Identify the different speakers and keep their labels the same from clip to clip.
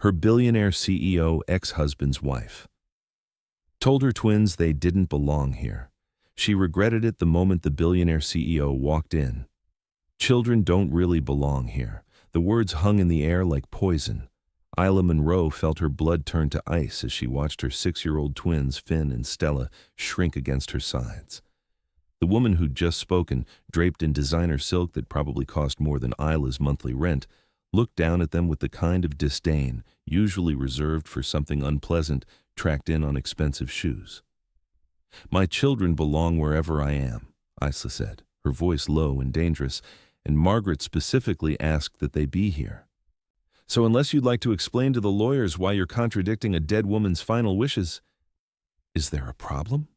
Speaker 1: her billionaire CEO ex-husband's wife. Told her twins they didn't belong here. She regretted it the moment the billionaire CEO walked in. Children don't really belong here. The words hung in the air like poison. Isla Monroe felt her blood turn to ice as she watched her 6-year-old twins, Finn and Stella, shrink against her sides. The woman who'd just spoken, draped in designer silk that probably cost more than Isla's monthly rent, looked down at them with the kind of disdain usually reserved for something unpleasant tracked in on expensive shoes. "My children belong wherever I am," Isla said, her voice low and dangerous, and Margaret specifically asked that they be here. "So unless you'd like to explain to the lawyers why you're contradicting a dead woman's final wishes, is there a problem?"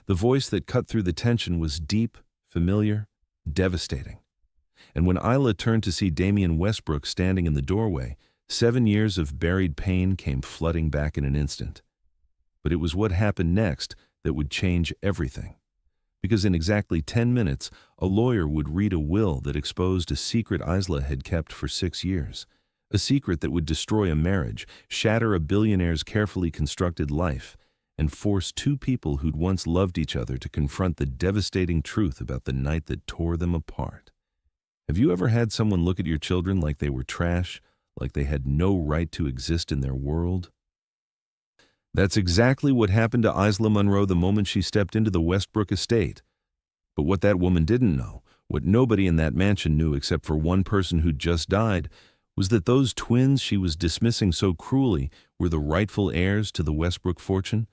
Speaker 1: The voice that cut through the tension was deep, familiar, devastating. And when Isla turned to see Damian Westbrook standing in the doorway, 7 years of buried pain came flooding back in an instant. But it was what happened next that would change everything. Because in exactly 10 minutes, a lawyer would read a will that exposed a secret Isla had kept for 6 years. A secret that would destroy a marriage, shatter a billionaire's carefully constructed life, and force two people who'd once loved each other to confront the devastating truth about the night that tore them apart. Have you ever had someone look at your children like they were trash, like they had no right to exist in their world? That's exactly what happened to Isla Monroe the moment she stepped into the Westbrook estate. But what that woman didn't know, what nobody in that mansion knew except for one person who'd just died, was that those twins she was dismissing so cruelly were the rightful heirs to the Westbrook fortune,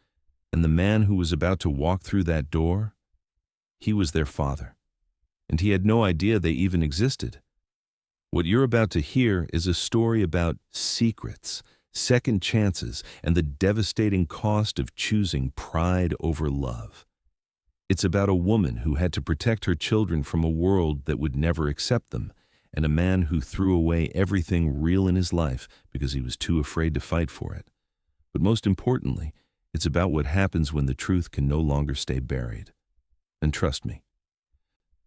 Speaker 1: and the man who was about to walk through that door, he was their father. And he had no idea they even existed. What you're about to hear is a story about secrets, second chances, and the devastating cost of choosing pride over love. It's about a woman who had to protect her children from a world that would never accept them, and a man who threw away everything real in his life because he was too afraid to fight for it. But most importantly, it's about what happens when the truth can no longer stay buried. And trust me,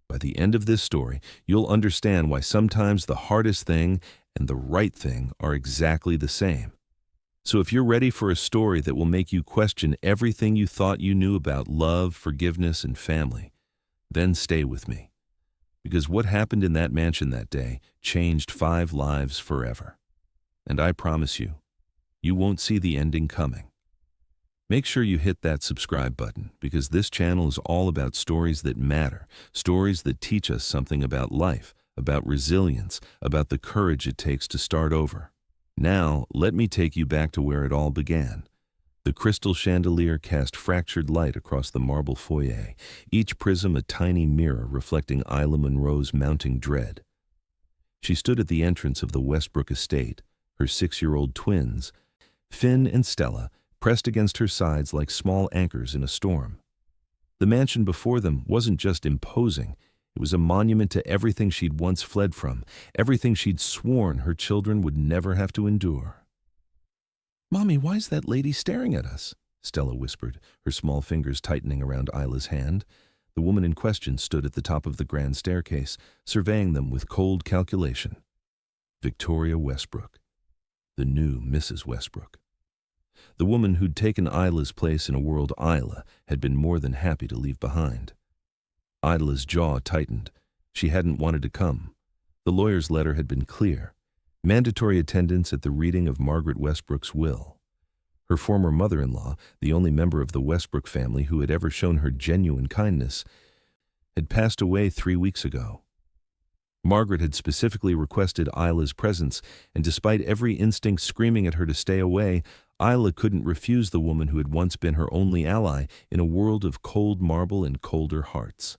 Speaker 1: by the end of this story, you'll understand why sometimes the hardest thing and the right thing are exactly the same. So if you're ready for a story that will make you question everything you thought you knew about love, forgiveness, and family, then stay with me. Because what happened in that mansion that day changed 5 lives forever. And I promise you, you won't see the ending coming. Make sure you hit that subscribe button, because this channel is all about stories that matter, stories that teach us something about life, about resilience, about the courage it takes to start over. Now, let me take you back to where it all began. The crystal chandelier cast fractured light across the marble foyer, each prism a tiny mirror reflecting Isla Monroe's mounting dread. She stood at the entrance of the Westbrook estate, her 6-year-old twins, Finn and Stella, pressed against her sides like small anchors in a storm. The mansion before them wasn't just imposing, it was a monument to everything she'd once fled from, everything she'd sworn her children would never have to endure. "Mommy, why's that lady staring at us?" Stella whispered, her small fingers tightening around Isla's hand. The woman in question stood at the top of the grand staircase, surveying them with cold calculation. Victoria Westbrook, the new Mrs. Westbrook. The woman who'd taken Isla's place in a world Isla had been more than happy to leave behind. Isla's jaw tightened. She hadn't wanted to come. The lawyer's letter had been clear. Mandatory attendance at the reading of Margaret Westbrook's will. Her former mother-in-law, the only member of the Westbrook family who had ever shown her genuine kindness, had passed away 3 weeks ago. Margaret had specifically requested Isla's presence, and despite every instinct screaming at her to stay away, Isla couldn't refuse the woman who had once been her only ally in a world of cold marble and colder hearts.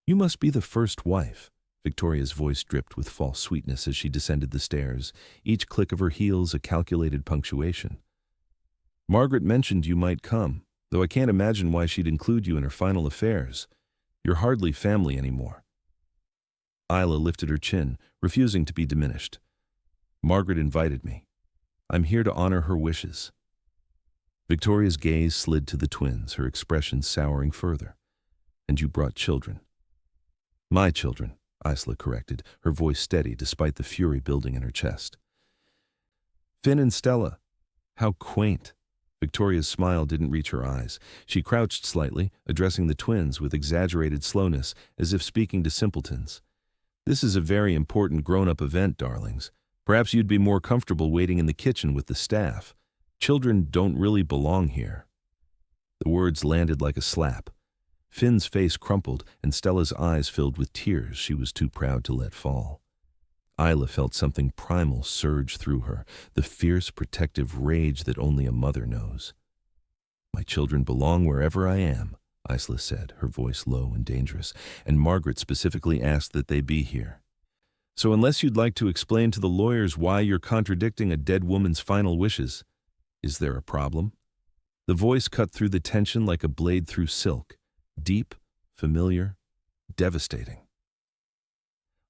Speaker 1: "You must be the first wife." Victoria's voice dripped with false sweetness as she descended the stairs, each click of her heels a calculated punctuation. "Margaret mentioned you might come, though I can't imagine why she'd include you in her final affairs. You're hardly family anymore." Isla lifted her chin, refusing to be diminished. "Margaret invited me. I'm here to honor her wishes." Victoria's gaze slid to the twins, her expression souring further. "And you brought children." "My children," Isla corrected, her voice steady despite the fury building in her chest. Finn and Stella. How quaint. Victoria's smile didn't reach her eyes. She crouched slightly, addressing the twins with exaggerated slowness, as if speaking to simpletons. This is a very important grown-up event, darlings. Perhaps you'd be more comfortable waiting in the kitchen with the staff. Children don't really belong here. The words landed like a slap. Finn's face crumpled, and Stella's eyes filled with tears she was too proud to let fall. Isla felt something primal surge through her, the fierce, protective rage that only a mother knows. "My children belong wherever I am," Isla said, her voice low and dangerous, "and Margaret specifically asked that they be here. So unless you'd like to explain to the lawyers why you're contradicting a dead woman's final wishes, is there a problem?" The voice cut through the tension like a blade through silk, deep, familiar, devastating.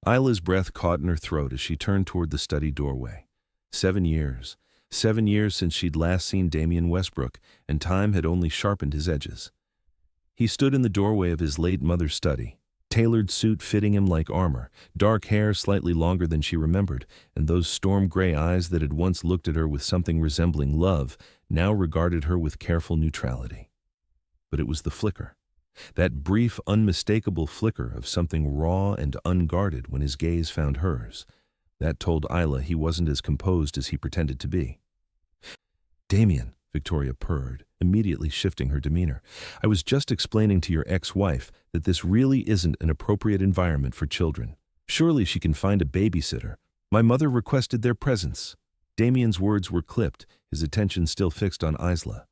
Speaker 1: Isla's breath caught in her throat as she turned toward the study doorway. 7 years. 7 years since she'd last seen Damian Westbrook, and time had only sharpened his edges. He stood in the doorway of his late mother's study, tailored suit fitting him like armor, dark hair slightly longer than she remembered, and those storm-gray eyes that had once looked at her with something resembling love now regarded her with careful neutrality. But it was the flicker. That brief, unmistakable flicker of something raw and unguarded when his gaze found hers. That told Isla he wasn't as composed as he pretended to be. "Damian," Victoria purred, immediately shifting her demeanor, "I was just explaining to your ex-wife that this really isn't an appropriate environment for children. Surely she can find a babysitter. My mother requested their presence." Damian's words were clipped, his attention still fixed on Isla.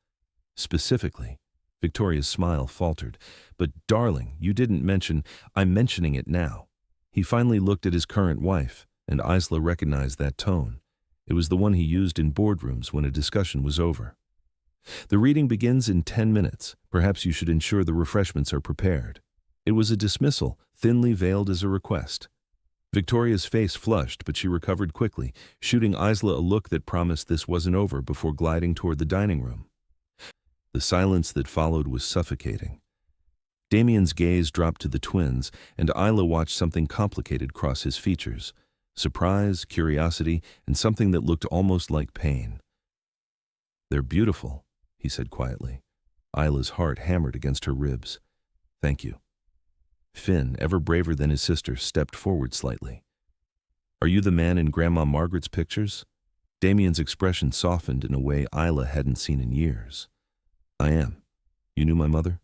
Speaker 1: "Specifically," Victoria's smile faltered. "But darling, you didn't mention—" "I'm mentioning it now." He finally looked at his current wife, and Isla recognized that tone. It was the one he used in boardrooms when a discussion was over. "The reading begins in 10 minutes. Perhaps you should ensure the refreshments are prepared." It was a dismissal, thinly veiled as a request. Victoria's face flushed, but she recovered quickly, shooting Isla a look that promised this wasn't over before gliding toward the dining room. The silence that followed was suffocating. Damian's gaze dropped to the twins, and Isla watched something complicated cross his features. Surprise, curiosity, and something that looked almost like pain. "They're beautiful," he said quietly. Isla's heart hammered against her ribs. "Thank you." Finn, ever braver than his sister, stepped forward slightly. "Are you the man in Grandma Margaret's pictures?" Damian's expression softened in a way Isla hadn't seen in years. "I am. You knew my mother?"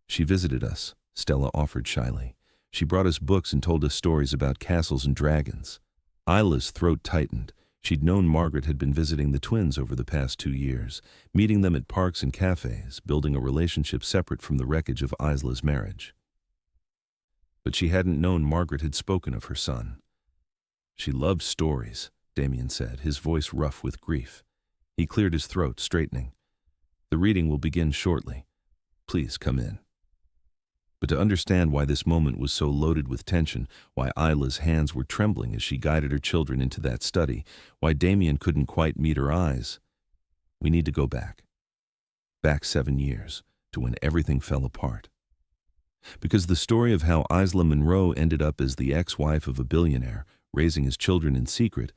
Speaker 1: "She visited us," Stella offered shyly. "She brought us books and told us stories about castles and dragons." Isla's throat tightened. She'd known Margaret had been visiting the twins over the past 2 years, meeting them at parks and cafes, building a relationship separate from the wreckage of Isla's marriage. But she hadn't known Margaret had spoken of her son. "She loved stories," Damian said, his voice rough with grief. He cleared his throat, straightening. "The reading will begin shortly. Please come in." But to understand why this moment was so loaded with tension, why Isla's hands were trembling as she guided her children into that study, why Damian couldn't quite meet her eyes, we need to go back. Back 7 years, to when everything fell apart. Because the story of how Isla Munro ended up as the ex-wife of a billionaire, raising his children in secret,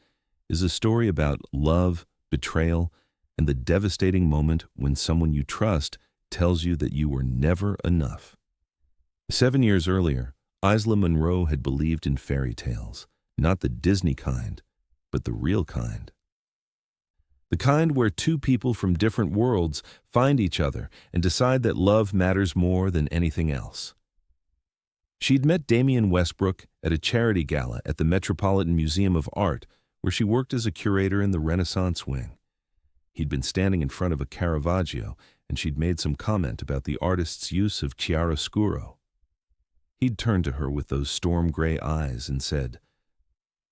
Speaker 1: is a story about love, betrayal, and the devastating moment when someone you trust tells you that you were never enough. 7 years earlier, Isla Munro had believed in fairy tales, not the Disney kind, but the real kind. The kind where two people from different worlds find each other and decide that love matters more than anything else. She'd met Damian Westbrook at a charity gala at the Metropolitan Museum of Art, where she worked as a curator in the Renaissance wing. He'd been standing in front of a Caravaggio, and she'd made some comment about the artist's use of chiaroscuro. He'd turned to her with those storm-gray eyes and said,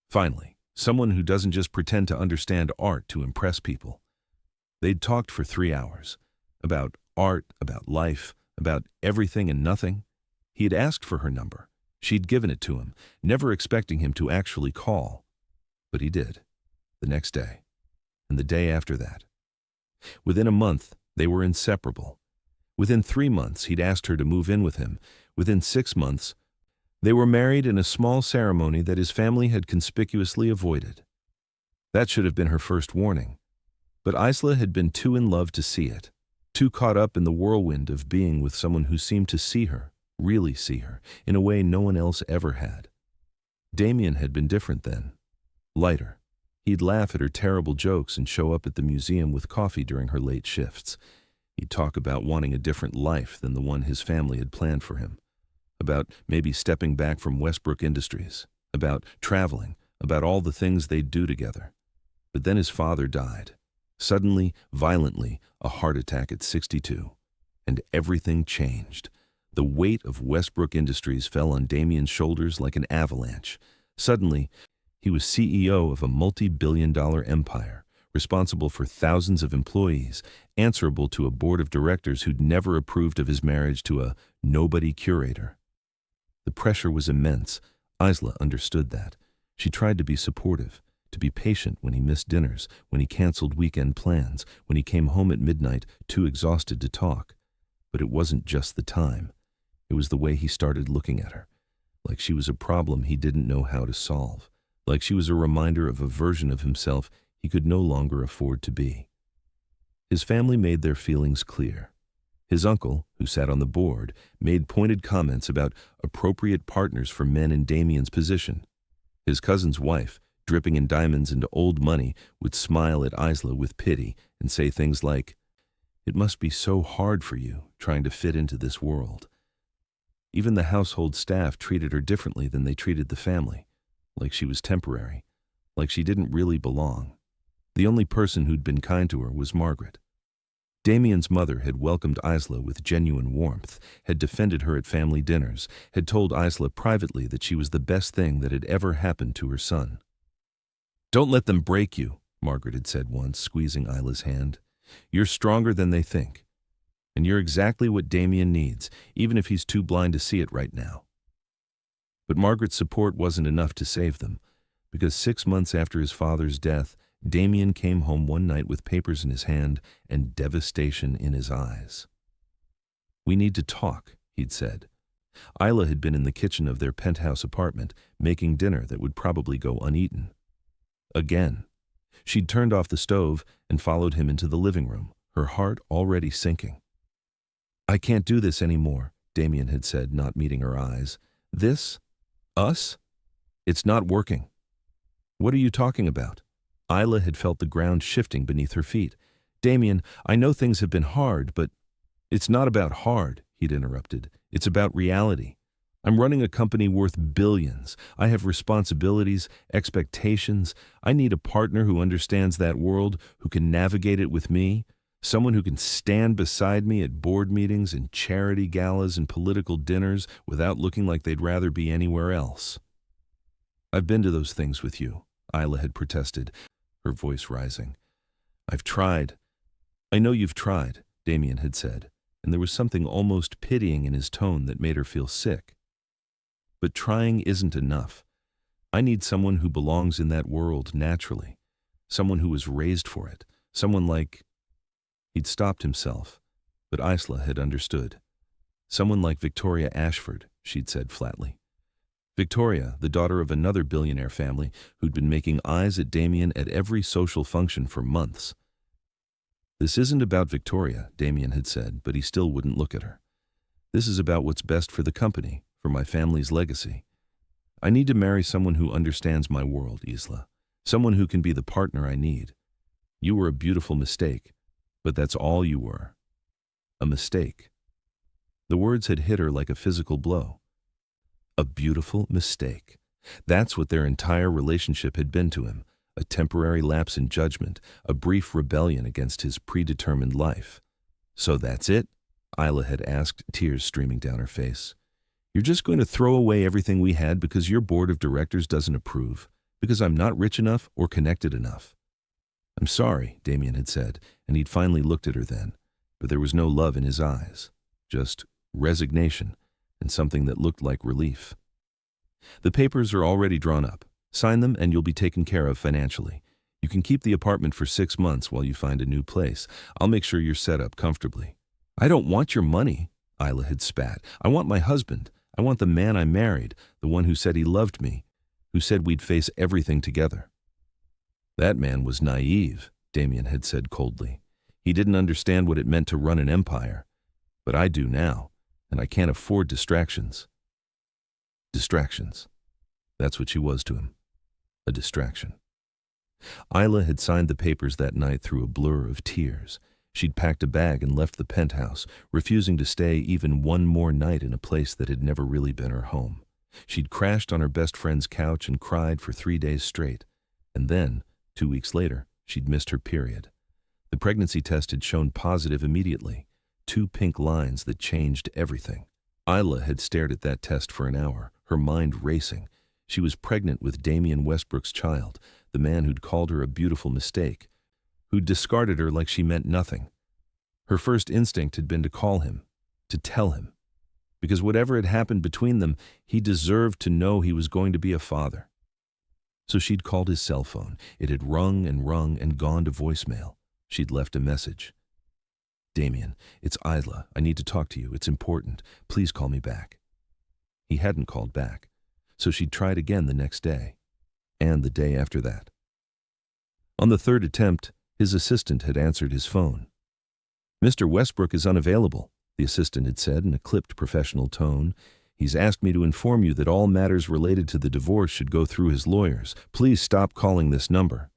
Speaker 1: "Finally, someone who doesn't just pretend to understand art to impress people." They'd talked for 3 hours, about art, about life, about everything and nothing. He had asked for her number. She'd given it to him, never expecting him to actually call. But he did, the next day, and the day after that. Within a month, they were inseparable. Within 3 months, he'd asked her to move in with him. Within 6 months, they were married in a small ceremony that his family had conspicuously avoided. That should have been her first warning. But Isla had been too in love to see it, too caught up in the whirlwind of being with someone who seemed to see her, really see her, in a way no one else ever had. Damien had been different then. Lighter. He'd laugh at her terrible jokes and show up at the museum with coffee during her late shifts. He'd talk about wanting a different life than the one his family had planned for him, about maybe stepping back from Westbrook Industries, about traveling, about all the things they'd do together. But then his father died. Suddenly, violently, a heart attack at 62. And everything changed. The weight of Westbrook Industries fell on Damien's shoulders like an avalanche. Suddenly, he was CEO of a multi-billion-dollar empire, responsible for thousands of employees, answerable to a board of directors who'd never approved of his marriage to a nobody curator. The pressure was immense. Isla understood that. She tried to be supportive, to be patient when he missed dinners, when he canceled weekend plans, when he came home at midnight, too exhausted to talk. But it wasn't just the time. It was the way he started looking at her, like she was a problem he didn't know how to solve, like she was a reminder of a version of himself he could no longer afford to be. His family made their feelings clear. His uncle, who sat on the board, made pointed comments about appropriate partners for men in Damien's position. His cousin's wife, dripping in diamonds and old money, would smile at Isla with pity and say things like, "It must be so hard for you, trying to fit into this world." Even the household staff treated her differently than they treated the family, like she was temporary, like she didn't really belong. The only person who'd been kind to her was Margaret. Damien's mother had welcomed Isla with genuine warmth, had defended her at family dinners, had told Isla privately that she was the best thing that had ever happened to her son. "Don't let them break you," Margaret had said once, squeezing Isla's hand. "You're stronger than they think. And you're exactly what Damien needs, even if he's too blind to see it right now." But Margaret's support wasn't enough to save them, because 6 months after his father's death, Damien came home one night with papers in his hand and devastation in his eyes. "We need to talk," he'd said. Isla had been in the kitchen of their penthouse apartment, making dinner that would probably go uneaten. Again. She'd turned off the stove and followed him into the living room, her heart already sinking. "I can't do this anymore," Damien had said, not meeting her eyes. "This? Us? It's not working." "What are you talking about?" Isla had felt the ground shifting beneath her feet. "Damien, I know things have been hard, but—" "It's not about hard," he'd interrupted. "It's about reality. I'm running a company worth billions. I have responsibilities, expectations. I need a partner who understands that world, who can navigate it with me. Someone who can stand beside me at board meetings and charity galas and political dinners without looking like they'd rather be anywhere else." "I've been to those things with you," Isla had protested, her voice rising. "I've tried." "I know you've tried," Damien had said, and there was something almost pitying in his tone that made her feel sick. "But trying isn't enough. I need someone who belongs in that world naturally, someone who was raised for it, someone like—" He'd stopped himself, but Isla had understood. "Someone like Victoria Ashford," she'd said flatly. Victoria, the daughter of another billionaire family who'd been making eyes at Damien at every social function for months. "This isn't about Victoria," Damien had said, but he still wouldn't look at her. "This is about what's best for the company, for my family's legacy. I need to marry someone who understands my world, Isla. Someone who can be the partner I need. You were a beautiful mistake, but that's all you were. A mistake." The words had hit her like a physical blow. A beautiful mistake. That's what their entire relationship had been to him, a temporary lapse in judgment, a brief rebellion against his predetermined life. "So that's it?" Isla had asked, tears streaming down her face. "You're just going to throw away everything we had because your board of directors doesn't approve, because I'm not rich enough or connected enough?" "I'm sorry," Damien had said, and he'd finally looked at her then, but there was no love in his eyes, just resignation and something that looked like relief. "The papers are already drawn up. Sign them and you'll be taken care of financially. You can keep the apartment for 6 months while you find a new place. I'll make sure you're set up comfortably." "I don't want your money," Isla had spat. "I want my husband. I want the man I married, the one who said he loved me, who said we'd face everything together." That man was naive, Damien had said coldly. He didn't understand what it meant to run an empire. But I do now, and I can't afford distractions. Distractions. That's what she was to him. A distraction. Isla had signed the papers that night through a blur of tears. She'd packed a bag and left the penthouse, refusing to stay even one more night in a place that had never really been her home. She'd crashed on her best friend's couch and cried for 3 days straight. And then, 2 weeks later, she'd missed her period. The pregnancy test had shown positive immediately. 2 pink lines that changed everything. Isla had stared at that test for an hour, her mind racing. She was pregnant with Damian Westbrook's child, the man who'd called her a beautiful mistake, who'd discarded her like she meant nothing. Her first instinct had been to call him, to tell him. Because whatever had happened between them, he deserved to know he was going to be a father. So she'd called his cell phone. It had rung and gone to voicemail. She'd left a message. Damien, it's Isla. I need to talk to you. It's important. Please call me back. He hadn't called back, so she'd tried again the next day, and the day after that. On the 3rd attempt, his assistant had answered his phone. Mr. Westbrook is unavailable, the assistant had said in a clipped professional tone. He's asked me to inform you that all matters related to the divorce should go through his lawyers. Please stop calling this number.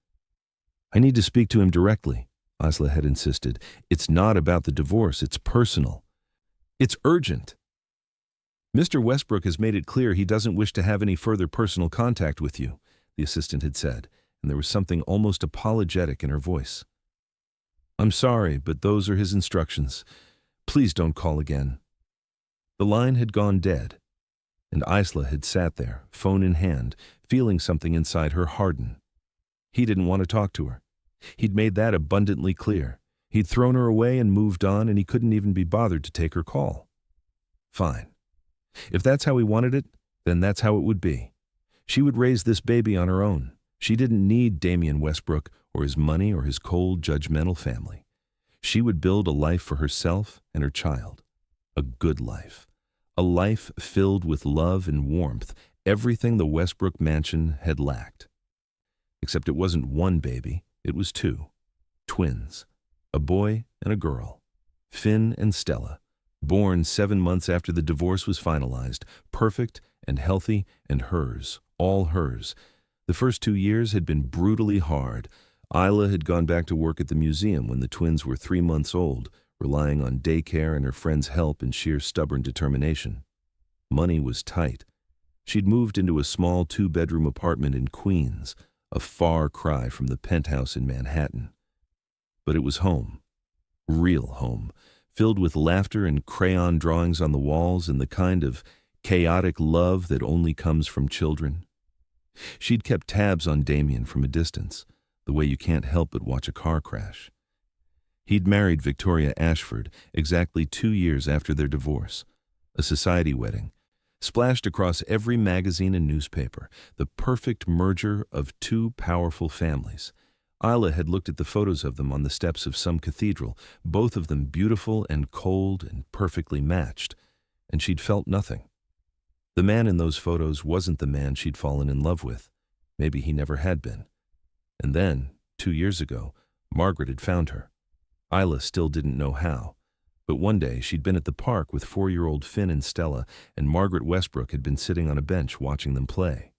Speaker 1: I need to speak to him directly, Isla had insisted. It's not about the divorce, it's personal. It's urgent. Mr. Westbrook has made it clear he doesn't wish to have any further personal contact with you, the assistant had said, and there was something almost apologetic in her voice. I'm sorry, but those are his instructions. Please don't call again. The line had gone dead, and Isla had sat there, phone in hand, feeling something inside her harden. He didn't want to talk to her. He'd made that abundantly clear. He'd thrown her away and moved on, and he couldn't even be bothered to take her call. Fine. If that's how he wanted it, then that's how it would be. She would raise this baby on her own. She didn't need Damian Westbrook or his money or his cold, judgmental family. She would build a life for herself and her child. A good life. A life filled with love and warmth, everything the Westbrook mansion had lacked. Except it wasn't one baby, it was 2. Twins. A boy and a girl. Finn and Stella. Born 7 months after the divorce was finalized, perfect and healthy and hers, all hers. The first 2 years had been brutally hard. Isla had gone back to work at the museum when the twins were 3 months old, relying on daycare and her friend's help and sheer stubborn determination. Money was tight. She'd moved into a small 2-bedroom apartment in Queens, a far cry from the penthouse in Manhattan. But it was home. Real home. Filled with laughter and crayon drawings on the walls and the kind of chaotic love that only comes from children. She'd kept tabs on Damien from a distance, the way you can't help but watch a car crash. He'd married Victoria Ashford exactly 2 years after their divorce, a society wedding, splashed across every magazine and newspaper, the perfect merger of 2 powerful families. Isla had looked at the photos of them on the steps of some cathedral, both of them beautiful and cold and perfectly matched, and she'd felt nothing. The man in those photos wasn't the man she'd fallen in love with. Maybe he never had been. And then, 2 years ago, Margaret had found her. Isla still didn't know how, but one day she'd been at the park with 4-year-old Finn and Stella, and Margaret Westbrook had been sitting on a bench watching them play.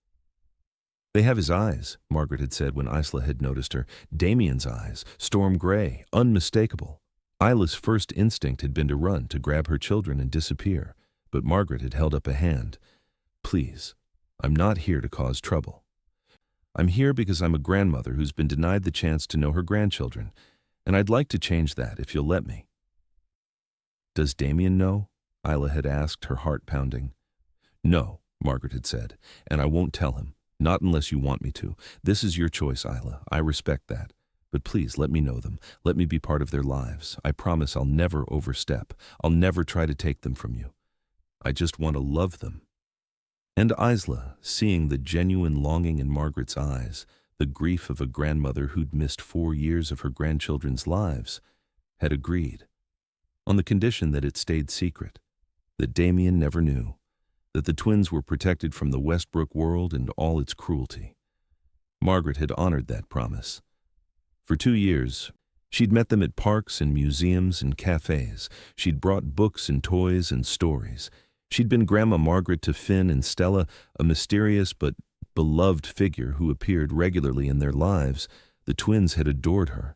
Speaker 1: They have his eyes, Margaret had said when Isla had noticed her. Damien's eyes, storm gray, unmistakable. Isla's first instinct had been to run, to grab her children and disappear, but Margaret had held up a hand. Please, I'm not here to cause trouble. I'm here because I'm a grandmother who's been denied the chance to know her grandchildren, and I'd like to change that if you'll let me. Does Damien know? Isla had asked, her heart pounding. No, Margaret had said, and I won't tell him. Not unless you want me to. This is your choice, Isla. I respect that. But please let me know them. Let me be part of their lives. I promise I'll never overstep. I'll never try to take them from you. I just want to love them. And Isla, seeing the genuine longing in Margaret's eyes, the grief of a grandmother who'd missed 4 years of her grandchildren's lives, had agreed. On the condition that it stayed secret, that Damien never knew, that the twins were protected from the Westbrook world and all its cruelty. Margaret had honored that promise. For 2 years, she'd met them at parks and museums and cafes. She'd brought books and toys and stories. She'd been Grandma Margaret to Finn and Stella, a mysterious but beloved figure who appeared regularly in their lives. The twins had adored her,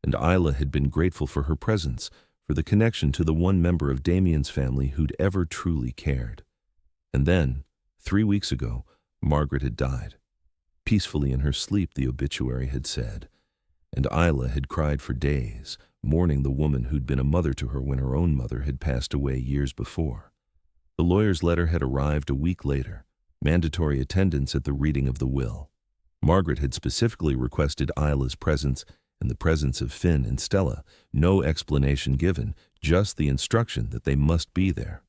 Speaker 1: and Isla had been grateful for her presence, for the connection to the one member of Damien's family who'd ever truly cared. And then, 3 weeks ago, Margaret had died. Peacefully in her sleep, the obituary had said, and Isla had cried for days, mourning the woman who'd been a mother to her when her own mother had passed away years before. The lawyer's letter had arrived a week later, mandatory attendance at the reading of the will. Margaret had specifically requested Isla's presence and the presence of Finn and Stella, no explanation given, just the instruction that they must be there.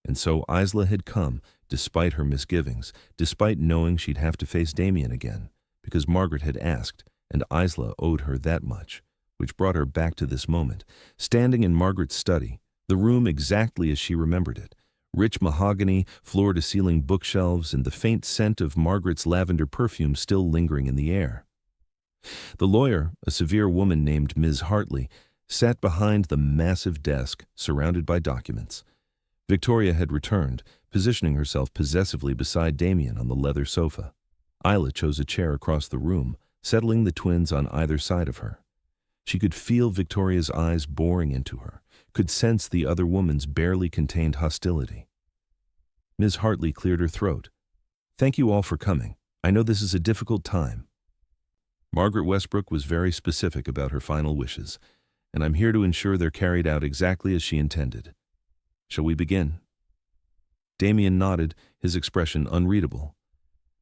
Speaker 1: And so Isla had come, despite her misgivings, despite knowing she'd have to face Damien again, because Margaret had asked, and Isla owed her that much, which brought her back to this moment, standing in Margaret's study, the room exactly as she remembered it, rich mahogany, floor-to-ceiling bookshelves, and the faint scent of Margaret's lavender perfume still lingering in the air. The lawyer, a severe woman named Ms. Hartley, sat behind the massive desk, surrounded by documents. Victoria had returned, positioning herself possessively beside Damien on the leather sofa. Isla chose a chair across the room, settling the twins on either side of her. She could feel Victoria's eyes boring into her, could sense the other woman's barely contained hostility. Ms. Hartley cleared her throat. "Thank you all for coming. I know this is a difficult time." Margaret Westbrook was very specific about her final wishes, and I'm here to ensure they're carried out exactly as she intended. Shall we begin? Damien nodded, his expression unreadable.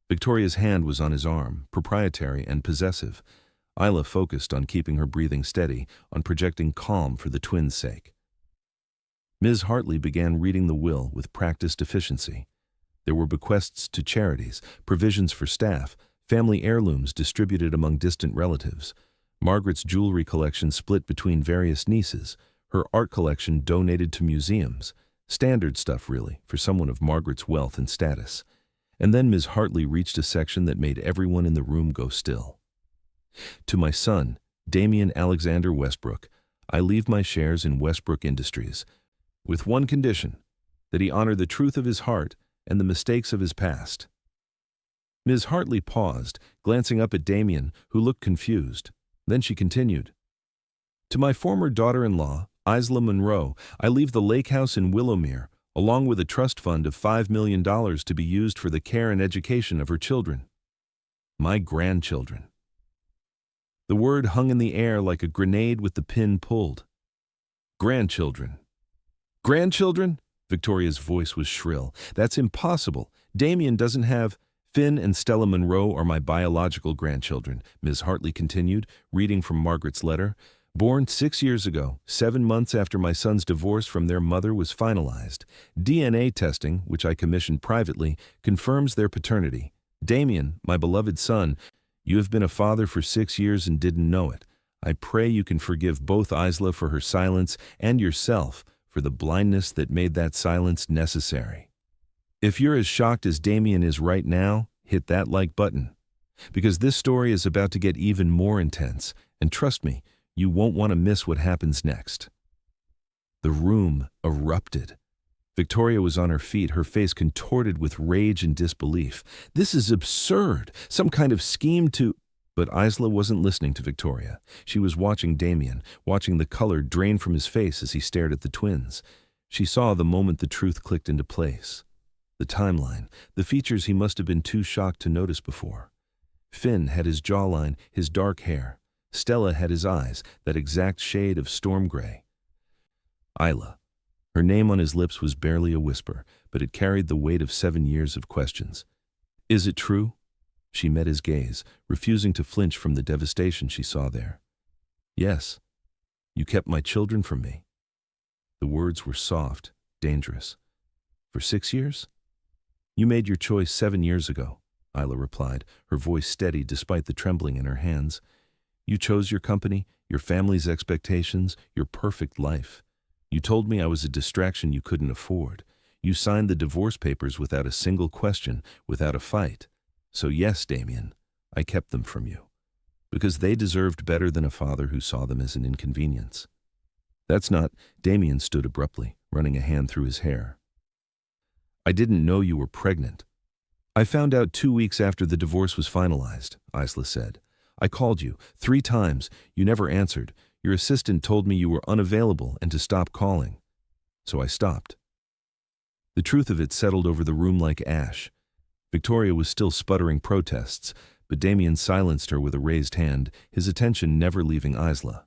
Speaker 1: Victoria's hand was on his arm, proprietary and possessive. Isla focused on keeping her breathing steady, on projecting calm for the twins' sake. Ms. Hartley began reading the will with practiced efficiency. There were bequests to charities, provisions for staff, family heirlooms distributed among distant relatives, Margaret's jewelry collection split between various nieces, her art collection donated to museums. Standard stuff, really, for someone of Margaret's wealth and status. And then Ms. Hartley reached a section that made everyone in the room go still. "To my son, Damien Alexander Westbrook, I leave my shares in Westbrook Industries, with one condition, that he honor the truth of his heart and the mistakes of his past." Ms. Hartley paused, glancing up at Damien, who looked confused. Then she continued, "To my former daughter-in-law, Isla Monroe, I leave the lake house in Willowmere, along with a trust fund of $5 million to be used for the care and education of her children. My grandchildren." The word hung in the air like a grenade with the pin pulled. Grandchildren. Grandchildren? Victoria's voice was shrill. "That's impossible. Damien doesn't have—" "Finn and Stella Monroe are my biological grandchildren," Ms. Hartley continued, reading from Margaret's letter. "Born 6 years ago, 7 months after my son's divorce from their mother was finalized. DNA testing, which I commissioned privately, confirms their paternity. Damien, my beloved son, you have been a father for 6 years and didn't know it. I pray you can forgive both Isla for her silence and yourself for the blindness that made that silence necessary. If you're as shocked as Damien is right now, hit that like button. Because this story is about to get even more intense, and trust me, you won't want to miss what happens next." The room erupted. Victoria was on her feet, her face contorted with rage and disbelief. "This is absurd! Some kind of scheme to—" But Isla wasn't listening to Victoria. She was watching Damien, watching the color drain from his face as he stared at the twins. She saw the moment the truth clicked into place. The timeline, the features he must have been too shocked to notice before. Finn had his jawline, his dark hair. Stella had his eyes, that exact shade of storm gray. Isla. Her name on his lips was barely a whisper, but it carried the weight of 7 years of questions. "Is it true?" She met his gaze, refusing to flinch from the devastation she saw there. "Yes. You kept my children from me." The words were soft, dangerous. "For 6 years? You made your choice 7 years ago," Isla replied, her voice steady despite the trembling in her hands. "You chose your company, your family's expectations, your perfect life. You told me I was a distraction you couldn't afford. You signed the divorce papers without a single question, without a fight. So yes, Damien, I kept them from you, because they deserved better than a father who saw them as an inconvenience. That's not— Damien stood abruptly, running a hand through his hair. I didn't know you were pregnant. I found out 2 weeks after the divorce was finalized, Isla said. I called you 3 times. You never answered. Your assistant told me you were unavailable and to stop calling. So I stopped. The truth of it settled over the room like ash. Victoria was still sputtering protests, but Damien silenced her with a raised hand, his attention never leaving Isla.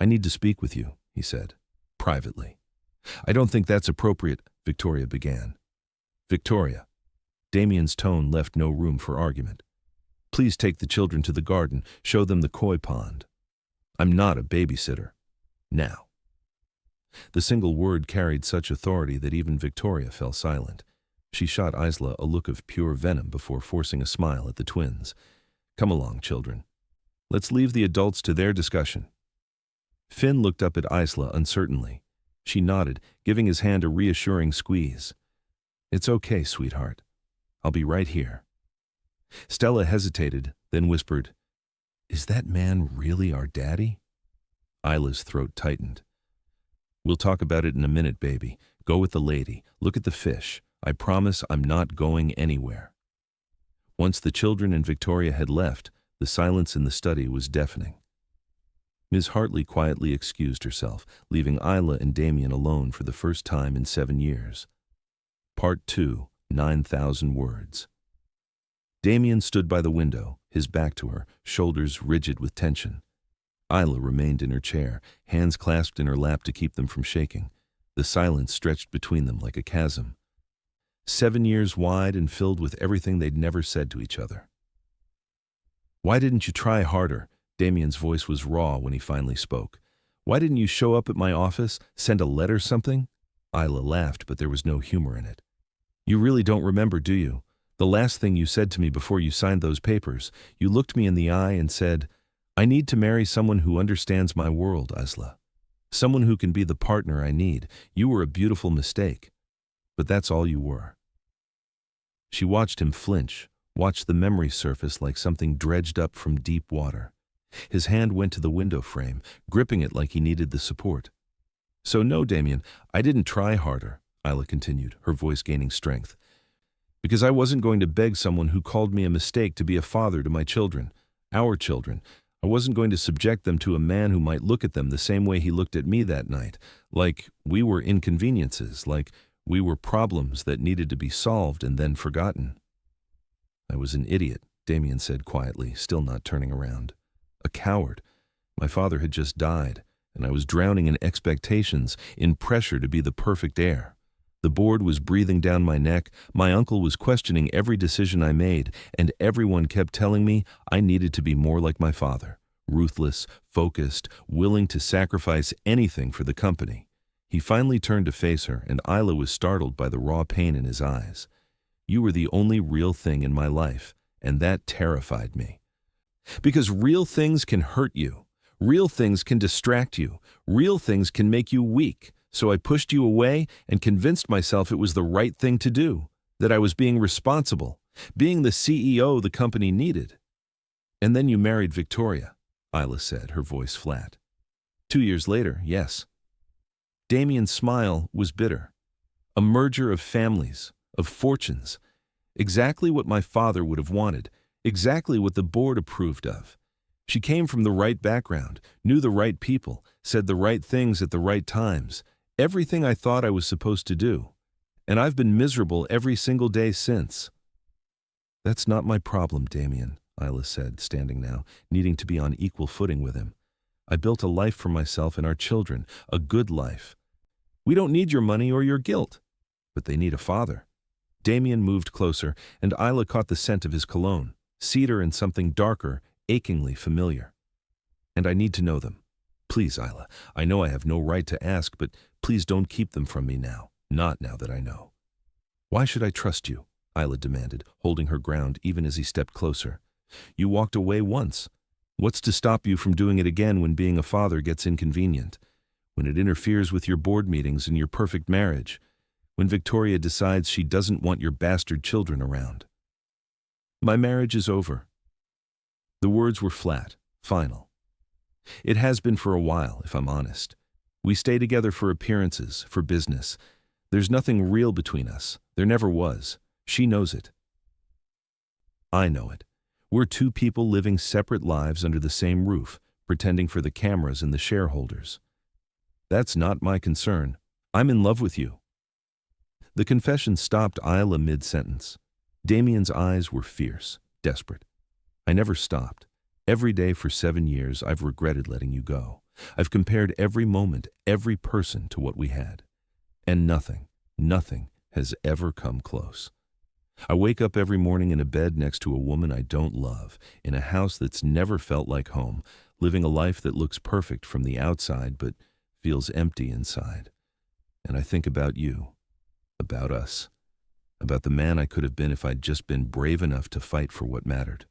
Speaker 1: I need to speak with you, he said, privately. I don't think that's appropriate, Victoria began. Victoria. Damien's tone left no room for argument. Please take the children to the garden, show them the koi pond. I'm not a babysitter. Now. The single word carried such authority that even Victoria fell silent. She shot Isla a look of pure venom before forcing a smile at the twins. Come along, children. Let's leave the adults to their discussion. Finn looked up at Isla uncertainly. She nodded, giving his hand a reassuring squeeze. It's okay, sweetheart. I'll be right here. Stella hesitated, then whispered, Is that man really our daddy? Isla's throat tightened. We'll talk about it in a minute, baby. Go with the lady. Look at the fish. I promise I'm not going anywhere. Once the children and Victoria had left, the silence in the study was deafening. Ms. Hartley quietly excused herself, leaving Isla and Damien alone for the first time in 7 years. Part 2, 9,000 words. Damien stood by the window, his back to her, shoulders rigid with tension. Isla remained in her chair, hands clasped in her lap to keep them from shaking. The silence stretched between them like a chasm. 7 years wide and filled with everything they'd never said to each other. Why didn't you try harder? Damien's voice was raw when he finally spoke. Why didn't you show up at my office, send a letter, something? Isla laughed, but there was no humor in it. You really don't remember, do you? The last thing you said to me before you signed those papers, you looked me in the eye and said, I need to marry someone who understands my world, Isla. Someone who can be the partner I need. You were a beautiful mistake. But that's all you were. She watched him flinch, watched the memory surface like something dredged up from deep water. His hand went to the window frame, gripping it like he needed the support. So no, Damien, I didn't try harder, Isla continued, her voice gaining strength. Because I wasn't going to beg someone who called me a mistake to be a father to my children, our children. I wasn't going to subject them to a man who might look at them the same way he looked at me that night, like we were inconveniences, like we were problems that needed to be solved and then forgotten. I was an idiot, Damien said quietly, still not turning around. A coward. My father had just died, and I was drowning in expectations, in pressure to be the perfect heir. The board was breathing down my neck, my uncle was questioning every decision I made, and everyone kept telling me I needed to be more like my father, ruthless, focused, willing to sacrifice anything for the company. He finally turned to face her, and Isla was startled by the raw pain in his eyes. You were the only real thing in my life, and that terrified me. Because real things can hurt you. Real things can distract you. Real things can make you weak. So I pushed you away and convinced myself it was the right thing to do, that I was being responsible, being the CEO the company needed. And then you married Victoria, Isla said, her voice flat. 2 years later, yes. Damien's smile was bitter. A merger of families, of fortunes. Exactly what my father would have wanted, exactly what the board approved of. She came from the right background, knew the right people, said the right things at the right times, everything I thought I was supposed to do. And I've been miserable every single day since. That's not my problem, Damien, Isla said, standing now, needing to be on equal footing with him. I built a life for myself and our children, a good life. We don't need your money or your guilt, but they need a father. Damien moved closer, and Isla caught the scent of his cologne, cedar and something darker, achingly familiar. And I need to know them. Please, Isla, I know I have no right to ask, but please don't keep them from me now, not now that I know. Why should I trust you? Isla demanded, holding her ground even as he stepped closer. You walked away once. What's to stop you from doing it again when being a father gets inconvenient? When it interferes with your board meetings and your perfect marriage? When Victoria decides she doesn't want your bastard children around? My marriage is over. The words were flat, final. It has been for a while, if I'm honest. We stay together for appearances, for business. There's nothing real between us. There never was. She knows it. I know it. We're two people living separate lives under the same roof, pretending for the cameras and the shareholders. That's not my concern. I'm in love with you. The confession stopped Isla mid-sentence. Damien's eyes were fierce, desperate. I never stopped. Every day for 7 years, I've regretted letting you go. I've compared every moment, every person to what we had. And nothing has ever come close. I wake up every morning in a bed next to a woman I don't love, in a house that's never felt like home, living a life that looks perfect from the outside but feels empty inside. And I think about you, about us, about the man I could have been if I'd just been brave enough to fight for what mattered.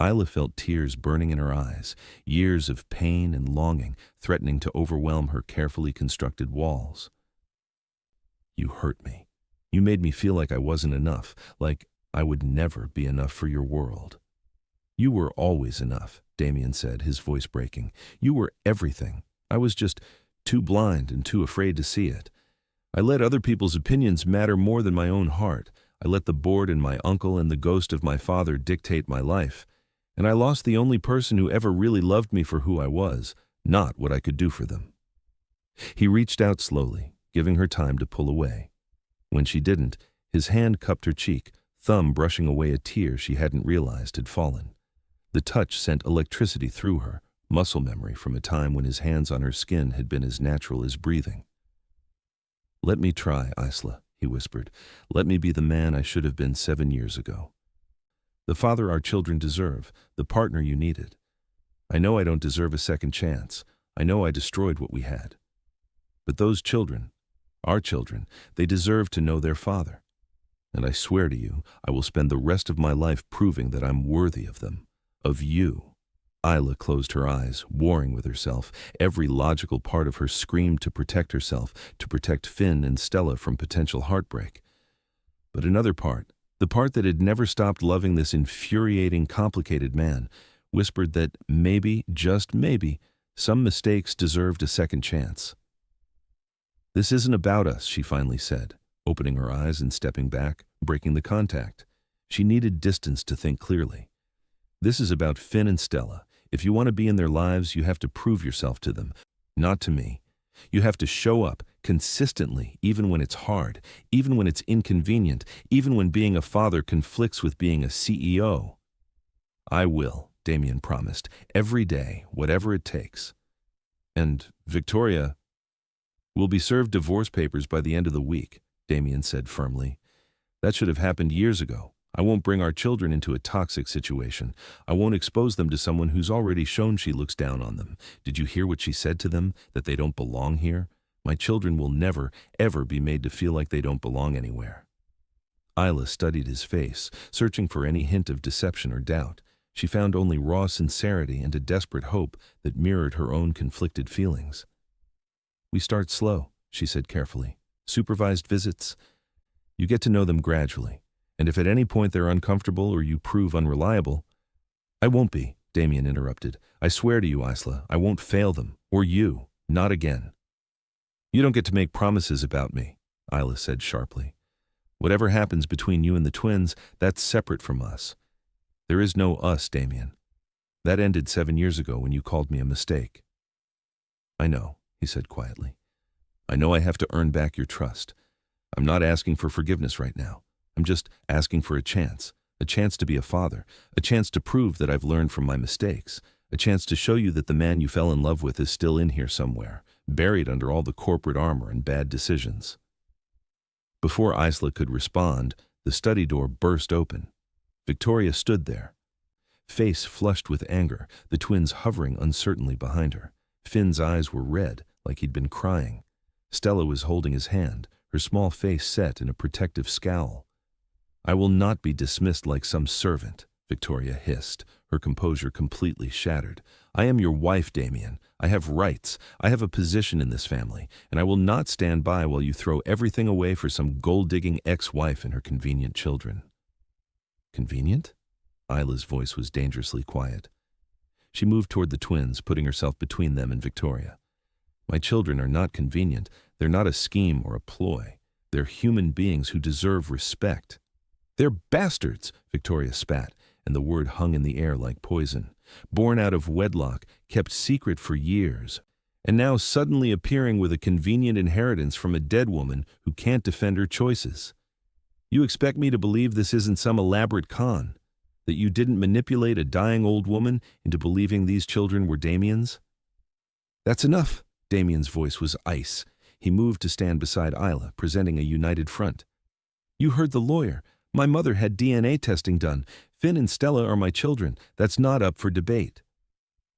Speaker 1: Isla felt tears burning in her eyes, years of pain and longing threatening to overwhelm her carefully constructed walls. You hurt me. You made me feel like I wasn't enough, like I would never be enough for your world. You were always enough, Damien said, his voice breaking. You were everything. I was just too blind and too afraid to see it. I let other people's opinions matter more than my own heart. I let the board and my uncle and the ghost of my father dictate my life. And I lost the only person who ever really loved me for who I was, not what I could do for them. He reached out slowly, giving her time to pull away. When she didn't, his hand cupped her cheek, thumb brushing away a tear she hadn't realized had fallen. The touch sent electricity through her, muscle memory from a time when his hands on her skin had been as natural as breathing. Let me try, Isla, he whispered. Let me be the man I should have been 7 years ago. The father our children deserve, the partner you needed. I know I don't deserve a second chance. I know I destroyed what we had. But those children, our children, they deserve to know their father. And I swear to you, I will spend the rest of my life proving that I'm worthy of them, of you. Isla closed her eyes, warring with herself. Every logical part of her screamed to protect herself, to protect Finn and Stella from potential heartbreak. But another part, the part that had never stopped loving this infuriating, complicated man, whispered that maybe, just maybe, some mistakes deserved a second chance. This isn't about us, she finally said, opening her eyes and stepping back, breaking the contact. She needed distance to think clearly. This is about Finn and Stella. If you want to be in their lives, you have to prove yourself to them, not to me. You have to show up consistently, even when it's hard, even when it's inconvenient, even when being a father conflicts with being a CEO. I will, Damien promised, every day, whatever it takes. And, Victoria, we'll be served divorce papers by the end of the week, Damien said firmly. That should have happened years ago. I won't bring our children into a toxic situation. I won't expose them to someone who's already shown she looks down on them. Did you hear what she said to them, that they don't belong here? My children will never, ever be made to feel like they don't belong anywhere. Isla studied his face, searching for any hint of deception or doubt. She found only raw sincerity and a desperate hope that mirrored her own conflicted feelings. We start slow, she said carefully. Supervised visits. You get to know them gradually. And if at any point they're uncomfortable or you prove unreliable— I won't be, Damien interrupted. I swear to you, Isla, I won't fail them, or you, not again. You don't get to make promises about me, Isla said sharply. Whatever happens between you and the twins, that's separate from us. There is no us, Damien. That ended 7 years ago when you called me a mistake. I know, he said quietly. I know I have to earn back your trust. I'm not asking for forgiveness right now. I'm just asking for a chance to be a father, a chance to prove that I've learned from my mistakes, a chance to show you that the man you fell in love with is still in here somewhere, buried under all the corporate armor and bad decisions. Before Isla could respond, the study door burst open. Victoria stood there, face flushed with anger, the twins hovering uncertainly behind her. Finn's eyes were red, like he'd been crying. Stella was holding his hand, her small face set in a protective scowl. I will not be dismissed like some servant, Victoria hissed, her composure completely shattered. I am your wife, Damien. I have rights. I have a position in this family, and I will not stand by while you throw everything away for some gold-digging ex-wife and her convenient children. Convenient? Isla's voice was dangerously quiet. She moved toward the twins, putting herself between them and Victoria. My children are not convenient. They're not a scheme or a ploy. They're human beings who deserve respect. They're bastards, Victoria spat, and the word hung in the air like poison. Born out of wedlock, kept secret for years, and now suddenly appearing with a convenient inheritance from a dead woman who can't defend her choices. You expect me to believe this isn't some elaborate con? That you didn't manipulate a dying old woman into believing these children were Damien's? That's enough. Damien's voice was ice. He moved to stand beside Isla, presenting a united front. You heard the lawyer. My mother had DNA testing done. Finn and Stella are my children. That's not up for debate.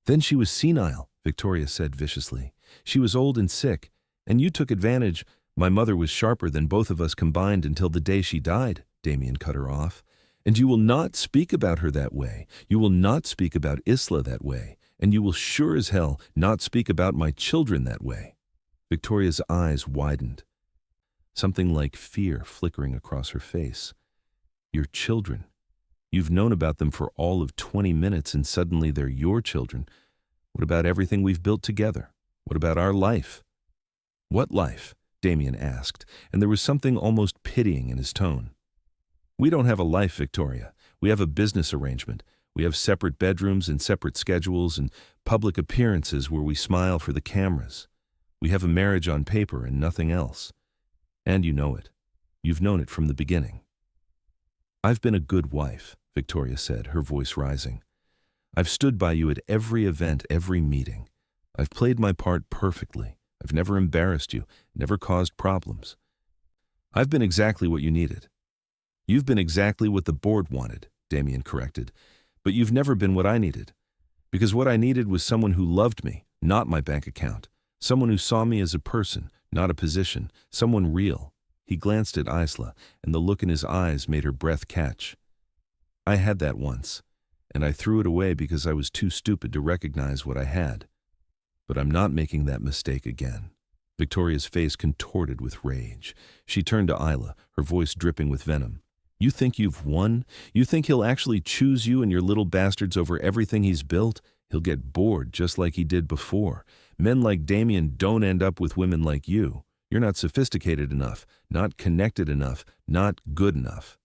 Speaker 1: Then she was senile, Victoria said viciously. She was old and sick, and you took advantage. My mother was sharper than both of us combined until the day she died, Damien cut her off. And you will not speak about her that way. You will not speak about Isla that way. And you will sure as hell not speak about my children that way. Victoria's eyes widened, something like fear flickering across her face. Your children. You've known about them for all of 20 minutes and suddenly they're your children. What about everything we've built together? What about our life? What life? Damien asked, and there was something almost pitying in his tone. We don't have a life, Victoria. We have a business arrangement. We have separate bedrooms and separate schedules and public appearances where we smile for the cameras. We have a marriage on paper and nothing else. And you know it. You've known it from the beginning. I've been a good wife, Victoria said, her voice rising. I've stood by you at every event, every meeting. I've played my part perfectly. I've never embarrassed you, never caused problems. I've been exactly what you needed. You've been exactly what the board wanted, Damien corrected, but you've never been what I needed. Because what I needed was someone who loved me, not my bank account. Someone who saw me as a person, not a position. Someone real. He glanced at Isla, and the look in his eyes made her breath catch. I had that once, and I threw it away because I was too stupid to recognize what I had. But I'm not making that mistake again. Victoria's face contorted with rage. She turned to Isla, her voice dripping with venom. You think you've won? You think he'll actually choose you and your little bastards over everything he's built? He'll get bored just like he did before. Men like Damien don't end up with women like you. You're not sophisticated enough, not connected enough, not good enough.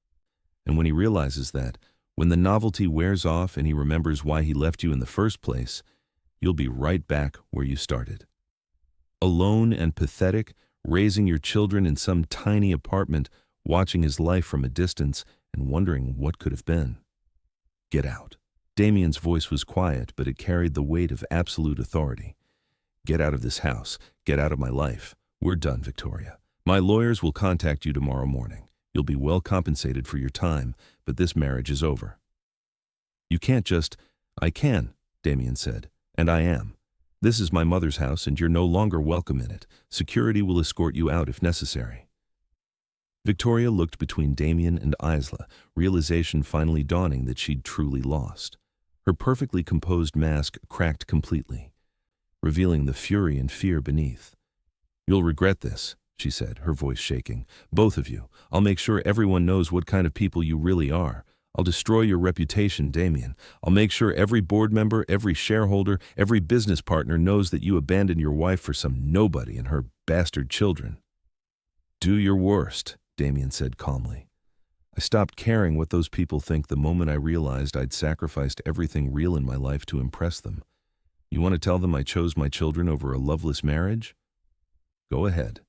Speaker 1: And when he realizes that, when the novelty wears off and he remembers why he left you in the first place, you'll be right back where you started. Alone and pathetic, raising your children in some tiny apartment, watching his life from a distance and wondering what could have been. Get out. Damien's voice was quiet, but it carried the weight of absolute authority. Get out of this house. Get out of my life. We're done, Victoria. My lawyers will contact you tomorrow morning. You'll be well compensated for your time, but this marriage is over. You can't just... I can, Damien said, and I am. This is my mother's house and you're no longer welcome in it. Security will escort you out if necessary. Victoria looked between Damien and Isla, realization finally dawning that she'd truly lost. Her perfectly composed mask cracked completely, revealing the fury and fear beneath. You'll regret this, she said, her voice shaking. Both of you. I'll make sure everyone knows what kind of people you really are. I'll destroy your reputation, Damien. I'll make sure every board member, every shareholder, every business partner knows that you abandoned your wife for some nobody and her bastard children. Do your worst, Damien said calmly. I stopped caring what those people think the moment I realized I'd sacrificed everything real in my life to impress them. You want to tell them I chose my children over a loveless marriage? Go ahead.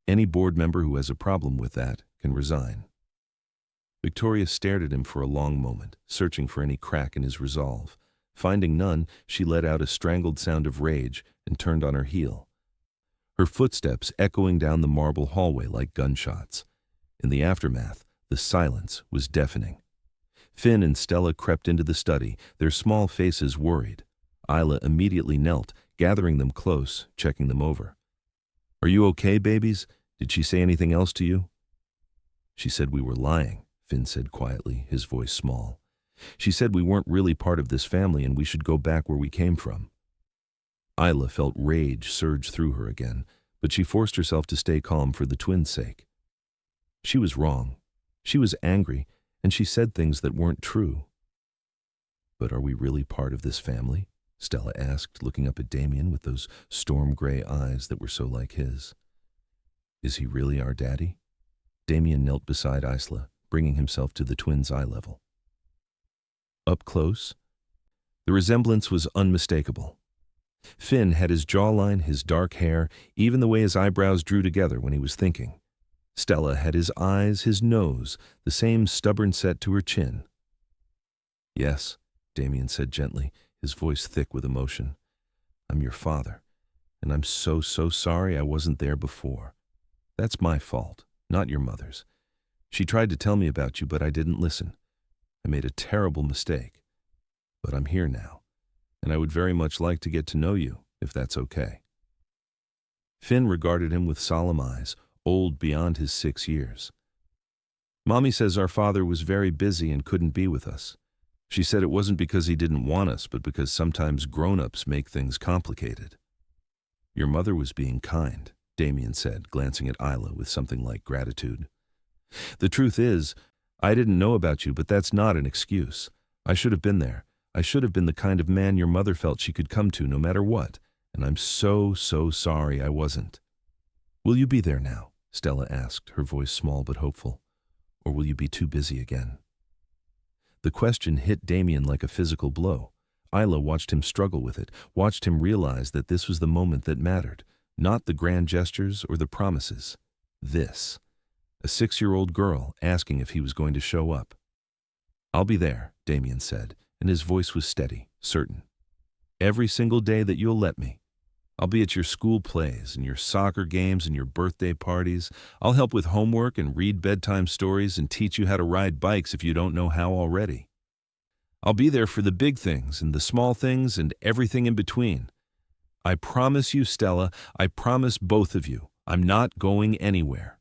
Speaker 1: Any board member who has a problem with that can resign. Victoria stared at him for a long moment, searching for any crack in his resolve. Finding none, she let out a strangled sound of rage and turned on her heel. Her footsteps echoing down the marble hallway like gunshots. In the aftermath, the silence was deafening. Finn and Stella crept into the study, their small faces worried. Isla immediately knelt, gathering them close, checking them over. Are you okay, babies? Did she say anything else to you? She said we were lying, Finn said quietly, his voice small. She said we weren't really part of this family and we should go back where we came from. Isla felt rage surge through her again, but she forced herself to stay calm for the twins' sake. She was wrong. She was angry, and she said things that weren't true. But are we really part of this family? Stella asked, looking up at Damien with those storm-gray eyes that were so like his. Is he really our daddy? Damien knelt beside Isla, bringing himself to the twins' eye level. Up close, the resemblance was unmistakable. Finn had his jawline, his dark hair, even the way his eyebrows drew together when he was thinking. Stella had his eyes, his nose, the same stubborn set to her chin. Yes, Damien said gently, his voice thick with emotion. I'm your father, and I'm so sorry I wasn't there before. That's my fault, not your mother's. She tried to tell me about you, but I didn't listen. I made a terrible mistake. But I'm here now, and I would very much like to get to know you, if that's okay. Finn regarded him with solemn eyes, old beyond his 6 years. Mommy says our father was very busy and couldn't be with us. She said it wasn't because he didn't want us, but because sometimes grown-ups make things complicated. Your mother was being kind, Damien said, glancing at Isla with something like gratitude. The truth is, I didn't know about you, but that's not an excuse. I should have been there. I should have been the kind of man your mother felt she could come to no matter what, and I'm so sorry I wasn't. Will you be there now? Stella asked, her voice small but hopeful. Or will you be too busy again? The question hit Damien like a physical blow. Isla watched him struggle with it, watched him realize that this was the moment that mattered, not the grand gestures or the promises. This. A 6-year-old girl asking if he was going to show up. I'll be there, Damien said, and his voice was steady, certain. Every single day that you'll let me. I'll be at your school plays and your soccer games and your birthday parties. I'll help with homework and read bedtime stories and teach you how to ride bikes if you don't know how already. I'll be there for the big things and the small things and everything in between. I promise you, Stella, I promise both of you, I'm not going anywhere.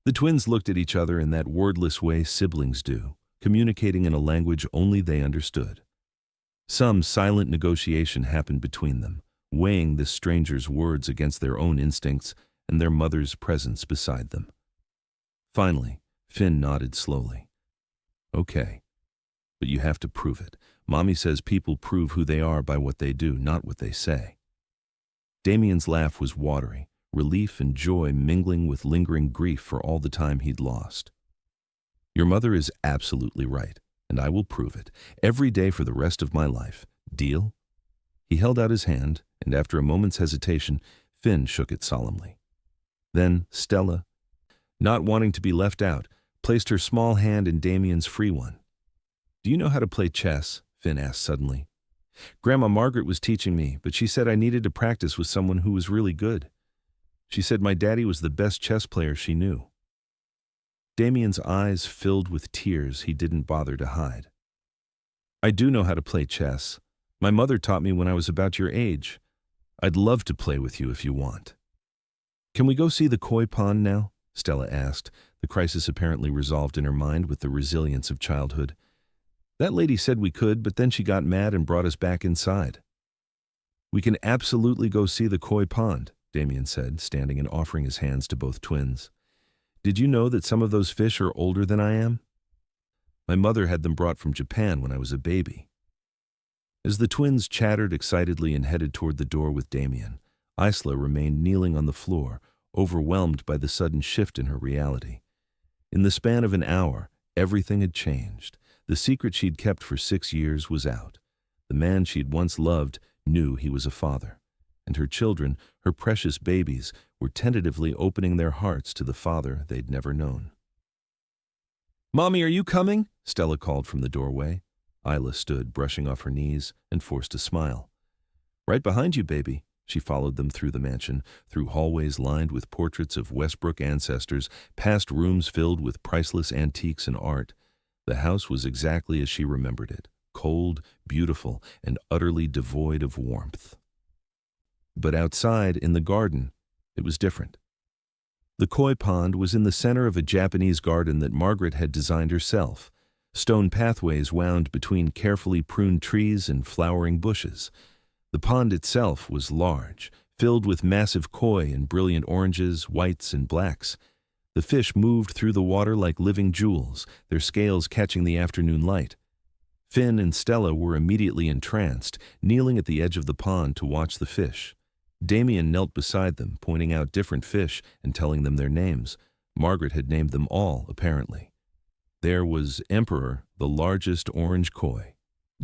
Speaker 1: The twins looked at each other in that wordless way siblings do, communicating in a language only they understood. Some silent negotiation happened between them, weighing this stranger's words against their own instincts and their mother's presence beside them. Finally, Finn nodded slowly. Okay, but you have to prove it. Mommy says people prove who they are by what they do, not what they say. Damien's laugh was watery, relief and joy mingling with lingering grief for all the time he'd lost. Your mother is absolutely right, and I will prove it, every day for the rest of my life. Deal? He held out his hand, and after a moment's hesitation, Finn shook it solemnly. Then Stella, not wanting to be left out, placed her small hand in Damien's free one. Do you know how to play chess? Finn asked suddenly. Grandma Margaret was teaching me, but she said I needed to practice with someone who was really good. She said my daddy was the best chess player she knew. Damien's eyes filled with tears he didn't bother to hide. I do know how to play chess. My mother taught me when I was about your age. I'd love to play with you if you want. Can we go see the koi pond now? Stella asked, the crisis apparently resolved in her mind with the resilience of childhood. That lady said we could, but then she got mad and brought us back inside. We can absolutely go see the koi pond, Damien said, standing and offering his hands to both twins. Did you know that some of those fish are older than I am? My mother had them brought from Japan when I was a baby. As the twins chattered excitedly and headed toward the door with Damien, Isla remained kneeling on the floor, overwhelmed by the sudden shift in her reality. In the span of an hour, everything had changed. The secret she'd kept for 6 years was out. The man she'd once loved knew he was a father. And her children, her precious babies, were tentatively opening their hearts to the father they'd never known. Mommy, are you coming? Stella called from the doorway. Isla stood, brushing off her knees, and forced a smile. Right behind you, baby. She followed them through the mansion, through hallways lined with portraits of Westbrook ancestors, past rooms filled with priceless antiques and art. The house was exactly as she remembered it, cold, beautiful, and utterly devoid of warmth. But outside, in the garden, it was different. The koi pond was in the center of a Japanese garden that Margaret had designed herself. Stone pathways wound between carefully pruned trees and flowering bushes. The pond itself was large, filled with massive koi in brilliant oranges, whites, and blacks. The fish moved through the water like living jewels, their scales catching the afternoon light. Finn and Stella were immediately entranced, kneeling at the edge of the pond to watch the fish. Damien knelt beside them, pointing out different fish and telling them their names. Margaret had named them all, apparently. There was Emperor, the largest orange koi;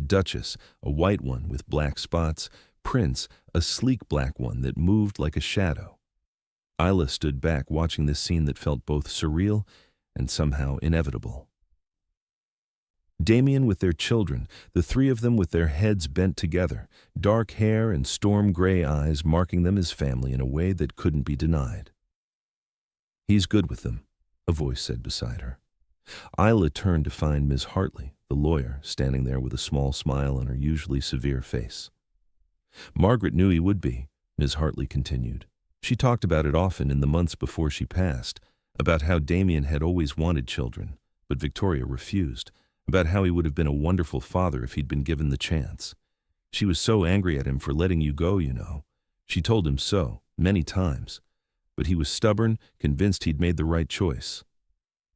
Speaker 1: Duchess, a white one with black spots; Prince, a sleek black one that moved like a shadow. Isla stood back, watching this scene that felt both surreal and somehow inevitable. Damien with their children, the three of them with their heads bent together, dark hair and storm-gray eyes marking them as family in a way that couldn't be denied. "He's good with them," a voice said beside her. Isla turned to find Ms. Hartley, the lawyer, standing there with a small smile on her usually severe face. "Margaret knew he would be," Ms. Hartley continued. "She talked about it often in the months before she passed, about how Damien had always wanted children, but Victoria refused, about how he would have been a wonderful father if he'd been given the chance. She was so angry at him for letting you go, you know. She told him so, many times. But he was stubborn, convinced he'd made the right choice."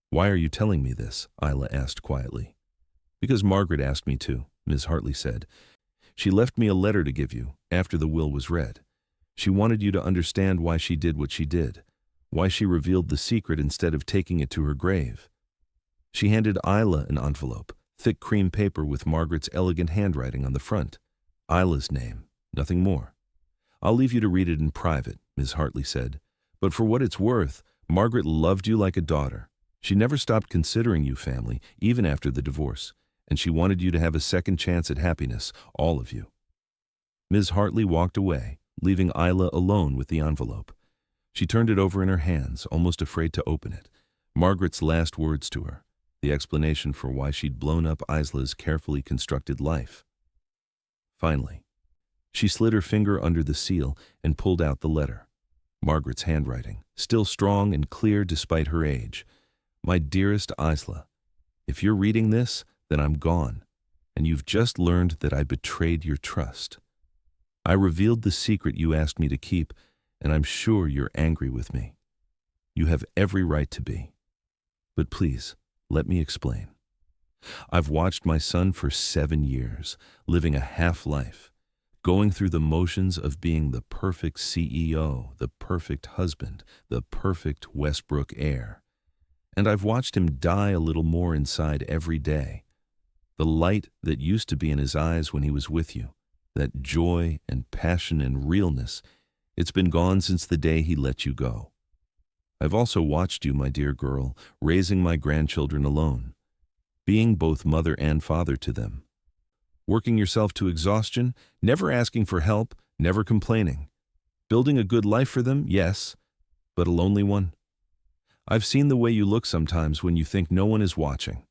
Speaker 1: "Why are you telling me this?" Isla asked quietly. "Because Margaret asked me to," Ms. Hartley said. "She left me a letter to give you, after the will was read. She wanted you to understand why she did what she did, why she revealed the secret instead of taking it to her grave." She handed Isla an envelope, thick cream paper with Margaret's elegant handwriting on the front. Isla's name, nothing more. "I'll leave you to read it in private," Ms. Hartley said. "But for what it's worth, Margaret loved you like a daughter. She never stopped considering you family, even after the divorce, and she wanted you to have a second chance at happiness, all of you." Ms. Hartley walked away, leaving Isla alone with the envelope. She turned it over in her hands, almost afraid to open it. Margaret's last words to her, the explanation for why she'd blown up Isla's carefully constructed life. Finally, she slid her finger under the seal and pulled out the letter. Margaret's handwriting, still strong and clear despite her age. "My dearest Isla, if you're reading this, then I'm gone, and you've just learned that I betrayed your trust. I revealed the secret you asked me to keep, and I'm sure you're angry with me. You have every right to be. But please, let me explain. I've watched my son for 7 years, living a half-life, going through the motions of being the perfect CEO, the perfect husband, the perfect Westbrook heir. And I've watched him die a little more inside every day. The light that used to be in his eyes when he was with you, that joy and passion and realness, it's been gone since the day he let you go. I've also watched you, my dear girl, raising my grandchildren alone, being both mother and father to them, working yourself to exhaustion, never asking for help, never complaining, building a good life for them, yes, but a lonely one. I've seen the way you look sometimes when you think no one is watching,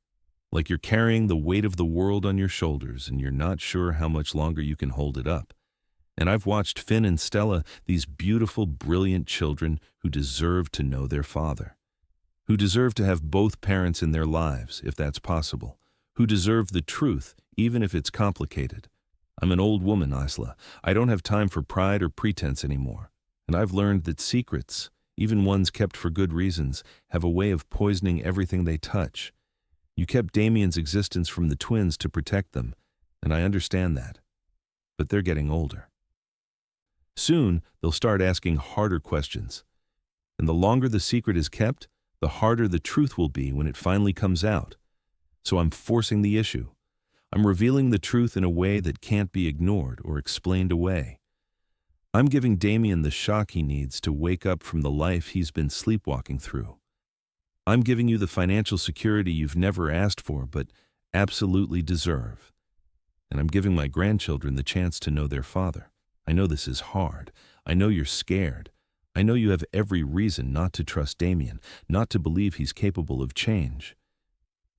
Speaker 1: like you're carrying the weight of the world on your shoulders and you're not sure how much longer you can hold it up. And I've watched Finn and Stella, these beautiful, brilliant children who deserve to know their father, who deserve to have both parents in their lives, if that's possible, who deserve the truth, even if it's complicated. I'm an old woman, Isla. I don't have time for pride or pretense anymore. And I've learned that secrets, even ones kept for good reasons, have a way of poisoning everything they touch. You kept Damien's existence from the twins to protect them, and I understand that. But they're getting older. Soon, they'll start asking harder questions. And the longer the secret is kept, the harder the truth will be when it finally comes out. So I'm forcing the issue. I'm revealing the truth in a way that can't be ignored or explained away. I'm giving Damien the shock he needs to wake up from the life he's been sleepwalking through. I'm giving you the financial security you've never asked for but absolutely deserve. And I'm giving my grandchildren the chance to know their father. I know this is hard. I know you're scared. I know you have every reason not to trust Damien, not to believe he's capable of change.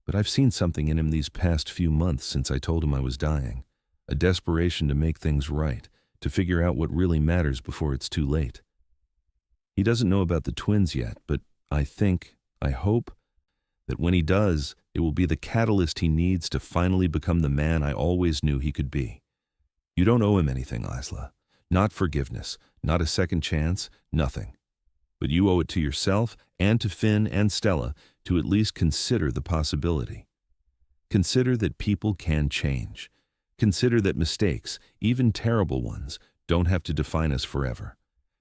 Speaker 1: But I've seen something in him these past few months since I told him I was dying. A desperation to make things right, to figure out what really matters before it's too late. He doesn't know about the twins yet, but I hope, that when he does, it will be the catalyst he needs to finally become the man I always knew he could be. You don't owe him anything, Isla. Not forgiveness, not a second chance, nothing. But you owe it to yourself and to Finn and Stella to at least consider the possibility. Consider that people can change. Consider that mistakes, even terrible ones, don't have to define us forever.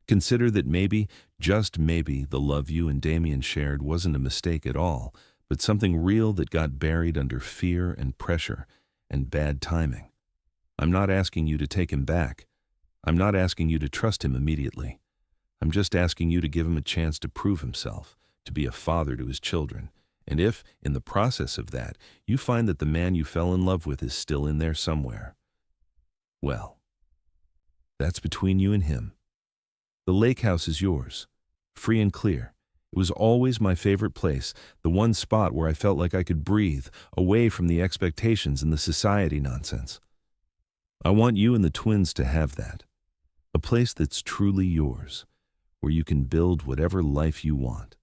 Speaker 1: Consider that maybe, just maybe, the love you and Damien shared wasn't a mistake at all, but something real that got buried under fear and pressure and bad timing. I'm not asking you to take him back. I'm not asking you to trust him immediately. I'm just asking you to give him a chance to prove himself, to be a father to his children. And if, in the process of that, you find that the man you fell in love with is still in there somewhere, well, that's between you and him. The lake house is yours, free and clear. It was always my favorite place, the one spot where I felt like I could breathe, away from the expectations and the society nonsense. I want you and the twins to have that. A place that's truly yours, where you can build whatever life you want.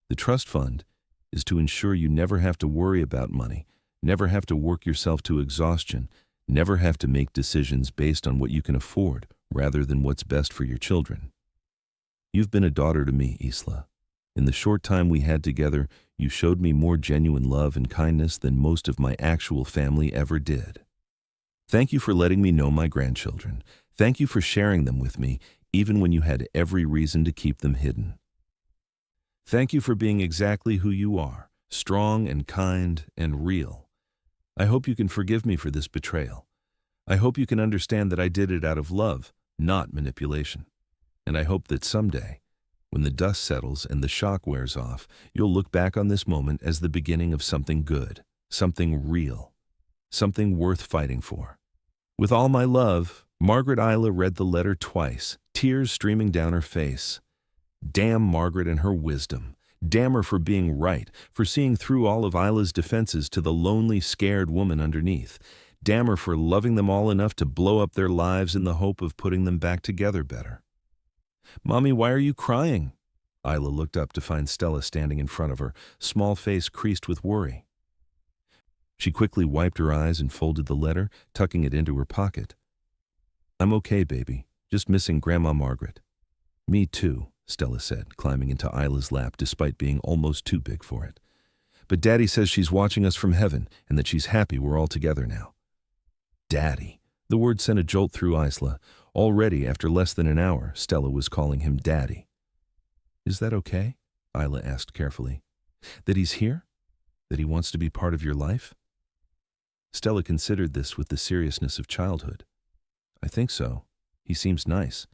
Speaker 1: The trust fund is to ensure you never have to worry about money, never have to work yourself to exhaustion, never have to make decisions based on what you can afford rather than what's best for your children. You've been a daughter to me, Isla. In the short time we had together, you showed me more genuine love and kindness than most of my actual family ever did. Thank you for letting me know my grandchildren. Thank you for sharing them with me, even when you had every reason to keep them hidden. Thank you for being exactly who you are, strong and kind and real. I hope you can forgive me for this betrayal. I hope you can understand that I did it out of love, not manipulation. And I hope that someday, when the dust settles and the shock wears off, you'll look back on this moment as the beginning of something good, something real, something worth fighting for. With all my love, Margaret. Isla read the letter twice, tears streaming down her face. Damn Margaret and her wisdom. Damn her for being right, for seeing through all of Isla's defenses to the lonely, scared woman underneath. Damn her for loving them all enough to blow up their lives in the hope of putting them back together better. "Mommy, why are you crying?" Isla looked up to find Stella standing in front of her, small face creased with worry. She quickly wiped her eyes and folded the letter, tucking it into her pocket. "I'm okay, baby. Just missing Grandma Margaret." "Me too," Stella said, climbing into Isla's lap despite being almost too big for it. "But Daddy says she's watching us from heaven and that she's happy we're all together now." Daddy. The word sent a jolt through Isla. Already, after less than an hour, Stella was calling him Daddy. "Is that okay?" Isla asked carefully. "That he's here? That he wants to be part of your life?" Stella considered this with the seriousness of childhood. "I think so. He seems nice,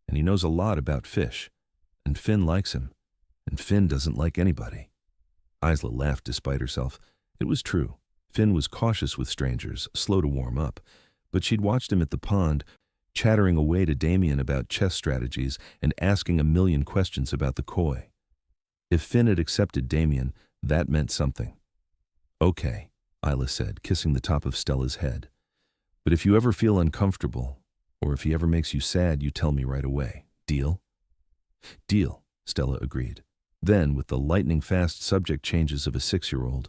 Speaker 1: and he knows a lot about fish. And Finn likes him, and Finn doesn't like anybody." Isla laughed despite herself. It was true. Finn was cautious with strangers, slow to warm up, but she'd watched him at the pond, chattering away to Damien about chess strategies and asking a million questions about the koi. If Finn had accepted Damien, that meant something. "Okay," Isla said, kissing the top of Stella's head. "But if you ever feel uncomfortable, or if he ever makes you sad, you tell me right away. Deal?" "Deal," Stella agreed. Then, with the lightning-fast subject changes of a 6-year-old,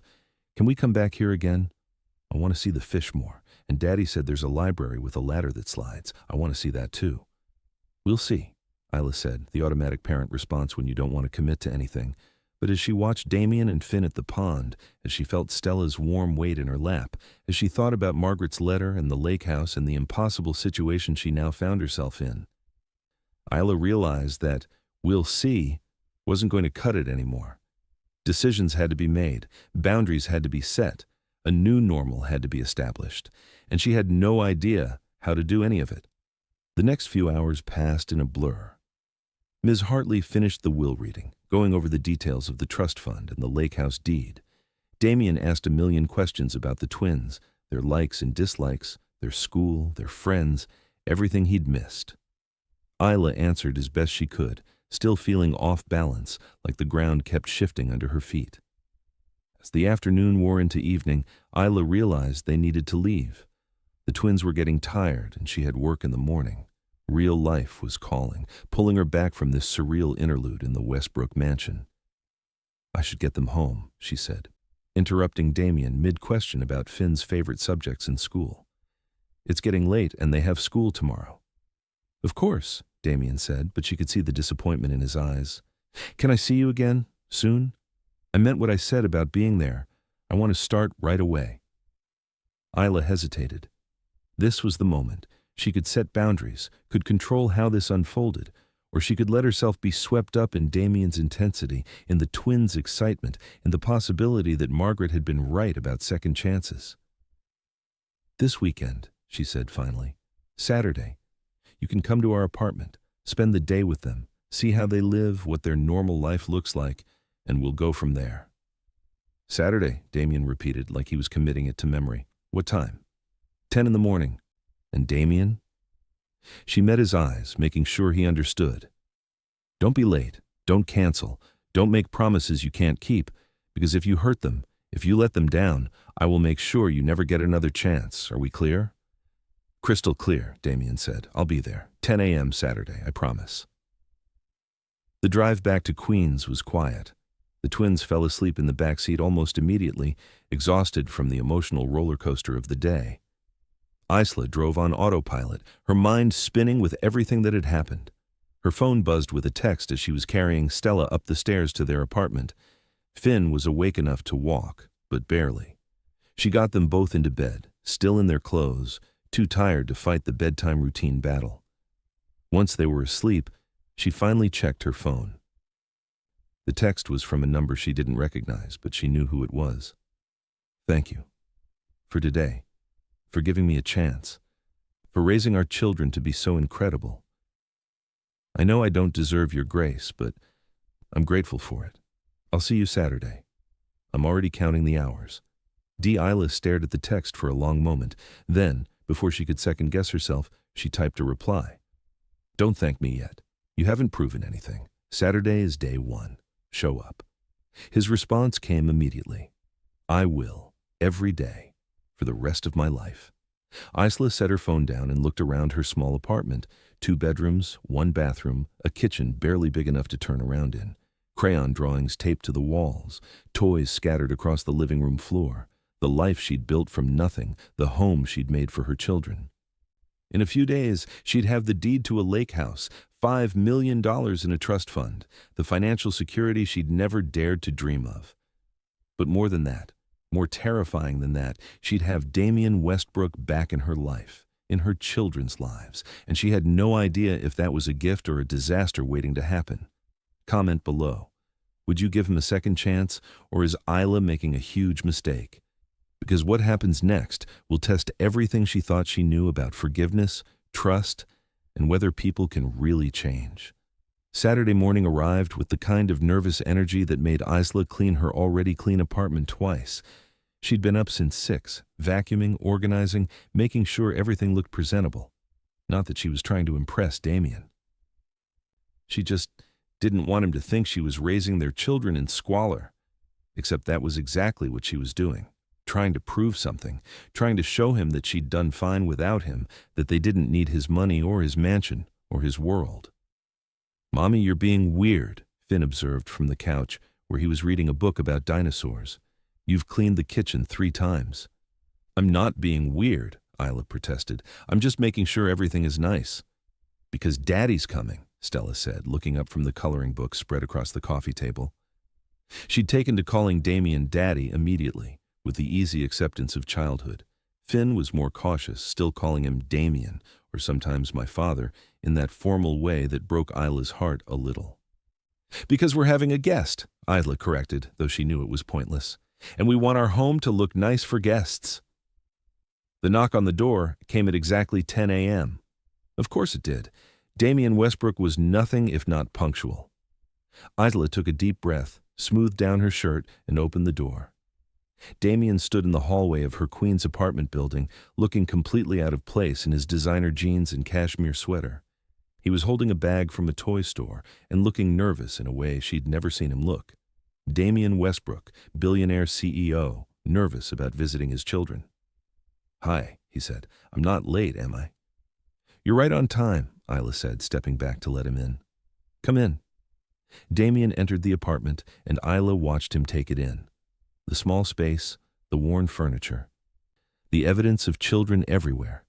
Speaker 1: "Can we come back here again? I want to see the fish more. And Daddy said there's a library with a ladder that slides. I want to see that too." "We'll see," Isla said, the automatic parent response when you don't want to commit to anything. But as she watched Damien and Finn at the pond, as she felt Stella's warm weight in her lap, as she thought about Margaret's letter and the lake house and the impossible situation she now found herself in, Isla realized that "we'll see" wasn't going to cut it anymore. Decisions had to be made, boundaries had to be set, a new normal had to be established, and she had no idea how to do any of it. The next few hours passed in a blur. Ms. Hartley finished the will reading, going over the details of the trust fund and the lake house deed. Damien asked a million questions about the twins, their likes and dislikes, their school, their friends, everything he'd missed. Isla answered as best she could, still feeling off balance, like the ground kept shifting under her feet. As the afternoon wore into evening, Isla realized they needed to leave. The twins were getting tired, and she had work in the morning. Real life was calling, pulling her back from this surreal interlude in the Westbrook mansion. "I should get them home," she said, interrupting Damien mid-question about Finn's favorite subjects in school. "It's getting late, and they have school tomorrow." "Of course," Damien said, but she could see the disappointment in his eyes. "Can I see you again, soon? I meant what I said about being there. I want to start right away." Isla hesitated. This was the moment. She could set boundaries, could control how this unfolded, or she could let herself be swept up in Damien's intensity, in the twins' excitement, in the possibility that Margaret had been right about second chances. "This weekend," she said finally. "Saturday. You can come to our apartment, spend the day with them, see how they live, what their normal life looks like, and we'll go from there." "Saturday," Damien repeated like he was committing it to memory. "What time?" 10 in the morning. "And Damien?" She met his eyes, making sure he understood. "Don't be late. Don't cancel. Don't make promises you can't keep, because if you hurt them, if you let them down, I will make sure you never get another chance. Are we clear?" "Crystal clear," Damien said. "I'll be there. 10 a.m. Saturday, I promise." The drive back to Queens was quiet. The twins fell asleep in the back seat almost immediately, exhausted from the emotional roller coaster of the day. Isla drove on autopilot, her mind spinning with everything that had happened. Her phone buzzed with a text as she was carrying Stella up the stairs to their apartment. Finn was awake enough to walk, but barely. She got them both into bed, still in their clothes, too tired to fight the bedtime routine battle. Once they were asleep, she finally checked her phone. The text was from a number she didn't recognize, but she knew who it was. "Thank you. For today. For giving me a chance. For raising our children to be so incredible. I know I don't deserve your grace, but I'm grateful for it. I'll see you Saturday. I'm already counting the hours." Isla stared at the text for a long moment. Then, before she could second-guess herself, she typed a reply. "Don't thank me yet. You haven't proven anything. Saturday is day one. Show up." His response came immediately. "I will. Every day. For the rest of my life." Isla set her phone down and looked around her small apartment. 2 bedrooms, 1 bathroom, a kitchen barely big enough to turn around in, crayon drawings taped to the walls, toys scattered across the living room floor, the life she'd built from nothing, the home she'd made for her children. In a few days, she'd have the deed to a lake house, $5 million in a trust fund, the financial security she'd never dared to dream of. But more than that, more terrifying than that, she'd have Damien Westbrook back in her life, in her children's lives, and she had no idea if that was a gift or a disaster waiting to happen. Comment below. Would you give him a second chance, or is Isla making a huge mistake? Because what happens next will test everything she thought she knew about forgiveness, trust, and whether people can really change. Saturday morning arrived with the kind of nervous energy that made Isla clean her already clean apartment twice. She'd been up since 6, vacuuming, organizing, making sure everything looked presentable. Not that she was trying to impress Damien. She just didn't want him to think she was raising their children in squalor. Except that was exactly what she was doing. Trying to prove something, trying to show him that she'd done fine without him, that they didn't need his money or his mansion or his world. "Mommy, you're being weird," Finn observed from the couch, where he was reading a book about dinosaurs. "You've cleaned the kitchen 3 times. "I'm not being weird," Isla protested. "I'm just making sure everything is nice." "Because Daddy's coming," Stella said, looking up from the coloring book spread across the coffee table. She'd taken to calling Damien Daddy immediately, with the easy acceptance of childhood. Finn was more cautious, still calling him Damien, or sometimes my father, in that formal way that broke Isla's heart a little. "Because we're having a guest," Isla corrected, though she knew it was pointless. "And we want our home to look nice for guests." The knock on the door came at exactly 10 a.m. Of course it did. Damien Westbrook was nothing if not punctual. Isla took a deep breath, smoothed down her shirt, and opened the door. Damien stood in the hallway of her Queens apartment building, looking completely out of place in his designer jeans and cashmere sweater. He was holding a bag from a toy store and looking nervous in a way she'd never seen him look. Damien Westbrook, billionaire CEO, nervous about visiting his children. "Hi," he said. "I'm not late, am I?" "You're right on time," Isla said, stepping back to let him in. "Come in." Damien entered the apartment, and Isla watched him take it in. The small space, the worn furniture, the evidence of children everywhere.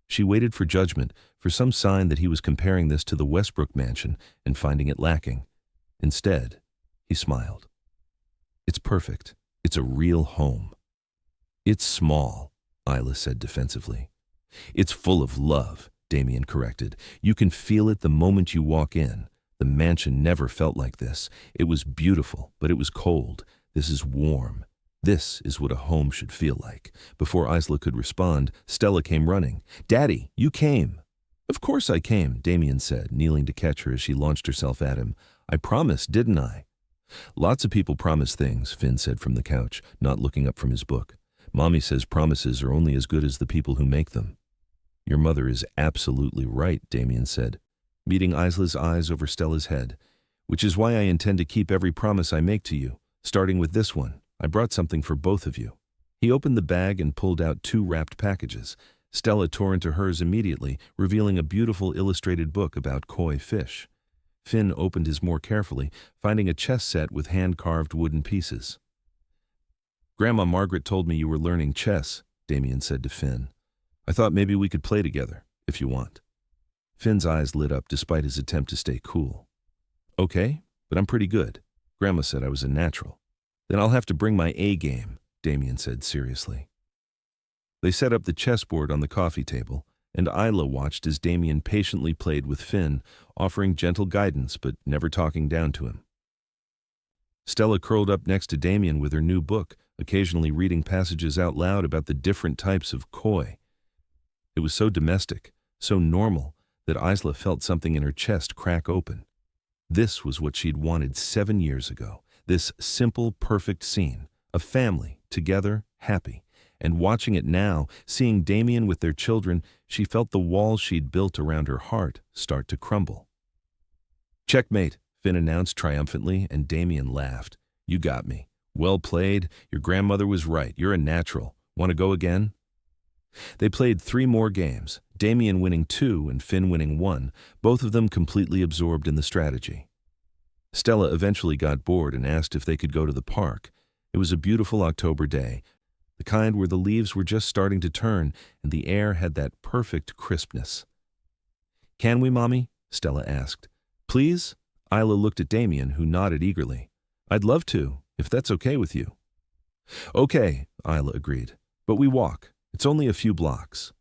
Speaker 1: She waited for judgment, for some sign that he was comparing this to the Westbrook mansion and finding it lacking. Instead, he smiled. "It's perfect. It's a real home. It's small, Isla said defensively. It's full of love, Damien corrected. You can feel it the moment you walk in. The mansion never felt like this. It was beautiful, but it was cold. This is warm. This is what a home should feel like. Before Isla could respond, Stella came running. Daddy, you came. Of course I came, Damien said, kneeling to catch her as she launched herself at him. I promised, didn't I? Lots of people promise things, Finn said from the couch, not looking up from his book. Mommy says promises are only as good as the people who make them. Your mother is absolutely right, Damien said, meeting Isla's eyes over Stella's head, which is why I intend to keep every promise I make to you, starting with this one. I brought something for both of you. He opened the bag and pulled out 2 wrapped packages. Stella tore into hers immediately, revealing a beautiful illustrated book about koi fish. Finn opened his more carefully, finding a chess set with hand-carved wooden pieces. Grandma Margaret told me you were learning chess, Damien said to Finn. I thought maybe we could play together, if you want. Finn's eyes lit up despite his attempt to stay cool. Okay, but I'm pretty good. Grandma said I was a natural. Then I'll have to bring my A game, Damien said seriously. They set up the chessboard on the coffee table, and Isla watched as Damien patiently played with Finn, offering gentle guidance but never talking down to him. Stella curled up next to Damien with her new book, occasionally reading passages out loud about the different types of koi. It was so domestic, so normal, that Isla felt something in her chest crack open. This was what she'd wanted 7 years ago, this simple, perfect scene, a family, together, happy. And watching it now, seeing Damien with their children, she felt the walls she'd built around her heart start to crumble. Checkmate, Finn announced triumphantly, and Damien laughed. You got me. Well played. Your grandmother was right. You're a natural. Want to go again? They played 3 more games, Damien winning 2 and Finn winning 1, both of them completely absorbed in the strategy. Stella eventually got bored and asked if they could go to the park. It was a beautiful October day, the kind where the leaves were just starting to turn and the air had that perfect crispness. Can we, Mommy? Stella asked. Please? Isla looked at Damien, who nodded eagerly. I'd love to, if that's okay with you. Okay, Isla agreed, but we walk. It's only a few blocks.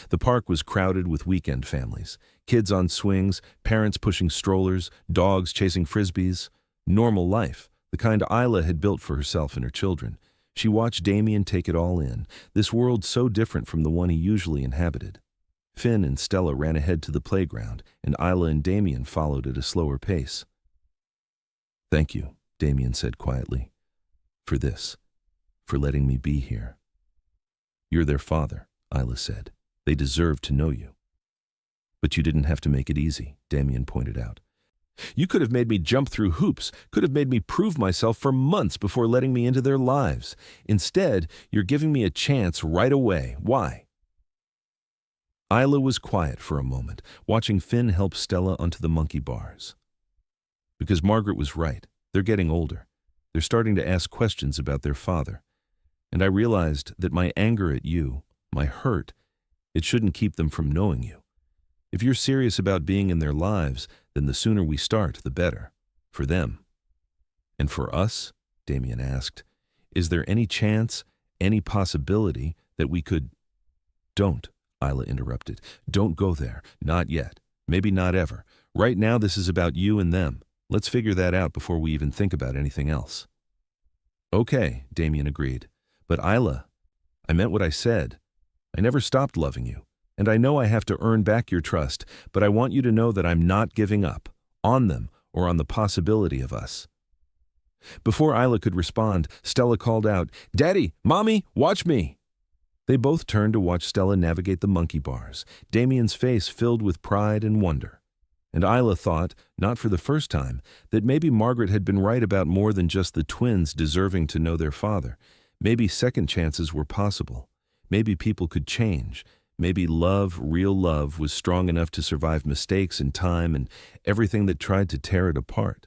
Speaker 1: The park was crowded with weekend families, kids on swings, parents pushing strollers, dogs chasing frisbees. Normal life, the kind Isla had built for herself and her children. She watched Damien take it all in, this world so different from the one he usually inhabited. Finn and Stella ran ahead to the playground, and Isla and Damien followed at a slower pace. Thank you, Damien said quietly, for this, for letting me be here. You're their father, Isla said. They deserve to know you. But you didn't have to make it easy, Damien pointed out. You could have made me jump through hoops, could have made me prove myself for months before letting me into their lives. Instead, you're giving me a chance right away. Why? Isla was quiet for a moment, watching Finn help Stella onto the monkey bars. Because Margaret was right. They're getting older. They're starting to ask questions about their father. And I realized that my anger at you, my hurt, it shouldn't keep them from knowing you. If you're serious about being in their lives, then the sooner we start, the better. For them. And for us, Damien asked, is there any chance, any possibility that we could... Don't, Isla interrupted. Don't go there. Not yet. Maybe not ever. Right now this is about you and them. Let's figure that out before we even think about anything else. Okay, Damien agreed. But Isla, I meant what I said. I never stopped loving you. And I know I have to earn back your trust, but I want you to know that I'm not giving up, on them or on the possibility of us. Before Isla could respond, Stella called out, Daddy, Mommy, watch me! They both turned to watch Stella navigate the monkey bars, Damien's face filled with pride and wonder. And Isla thought, not for the first time, that maybe Margaret had been right about more than just the twins deserving to know their father. Maybe second chances were possible. Maybe people could change. Maybe love, real love, was strong enough to survive mistakes and time and everything that tried to tear it apart.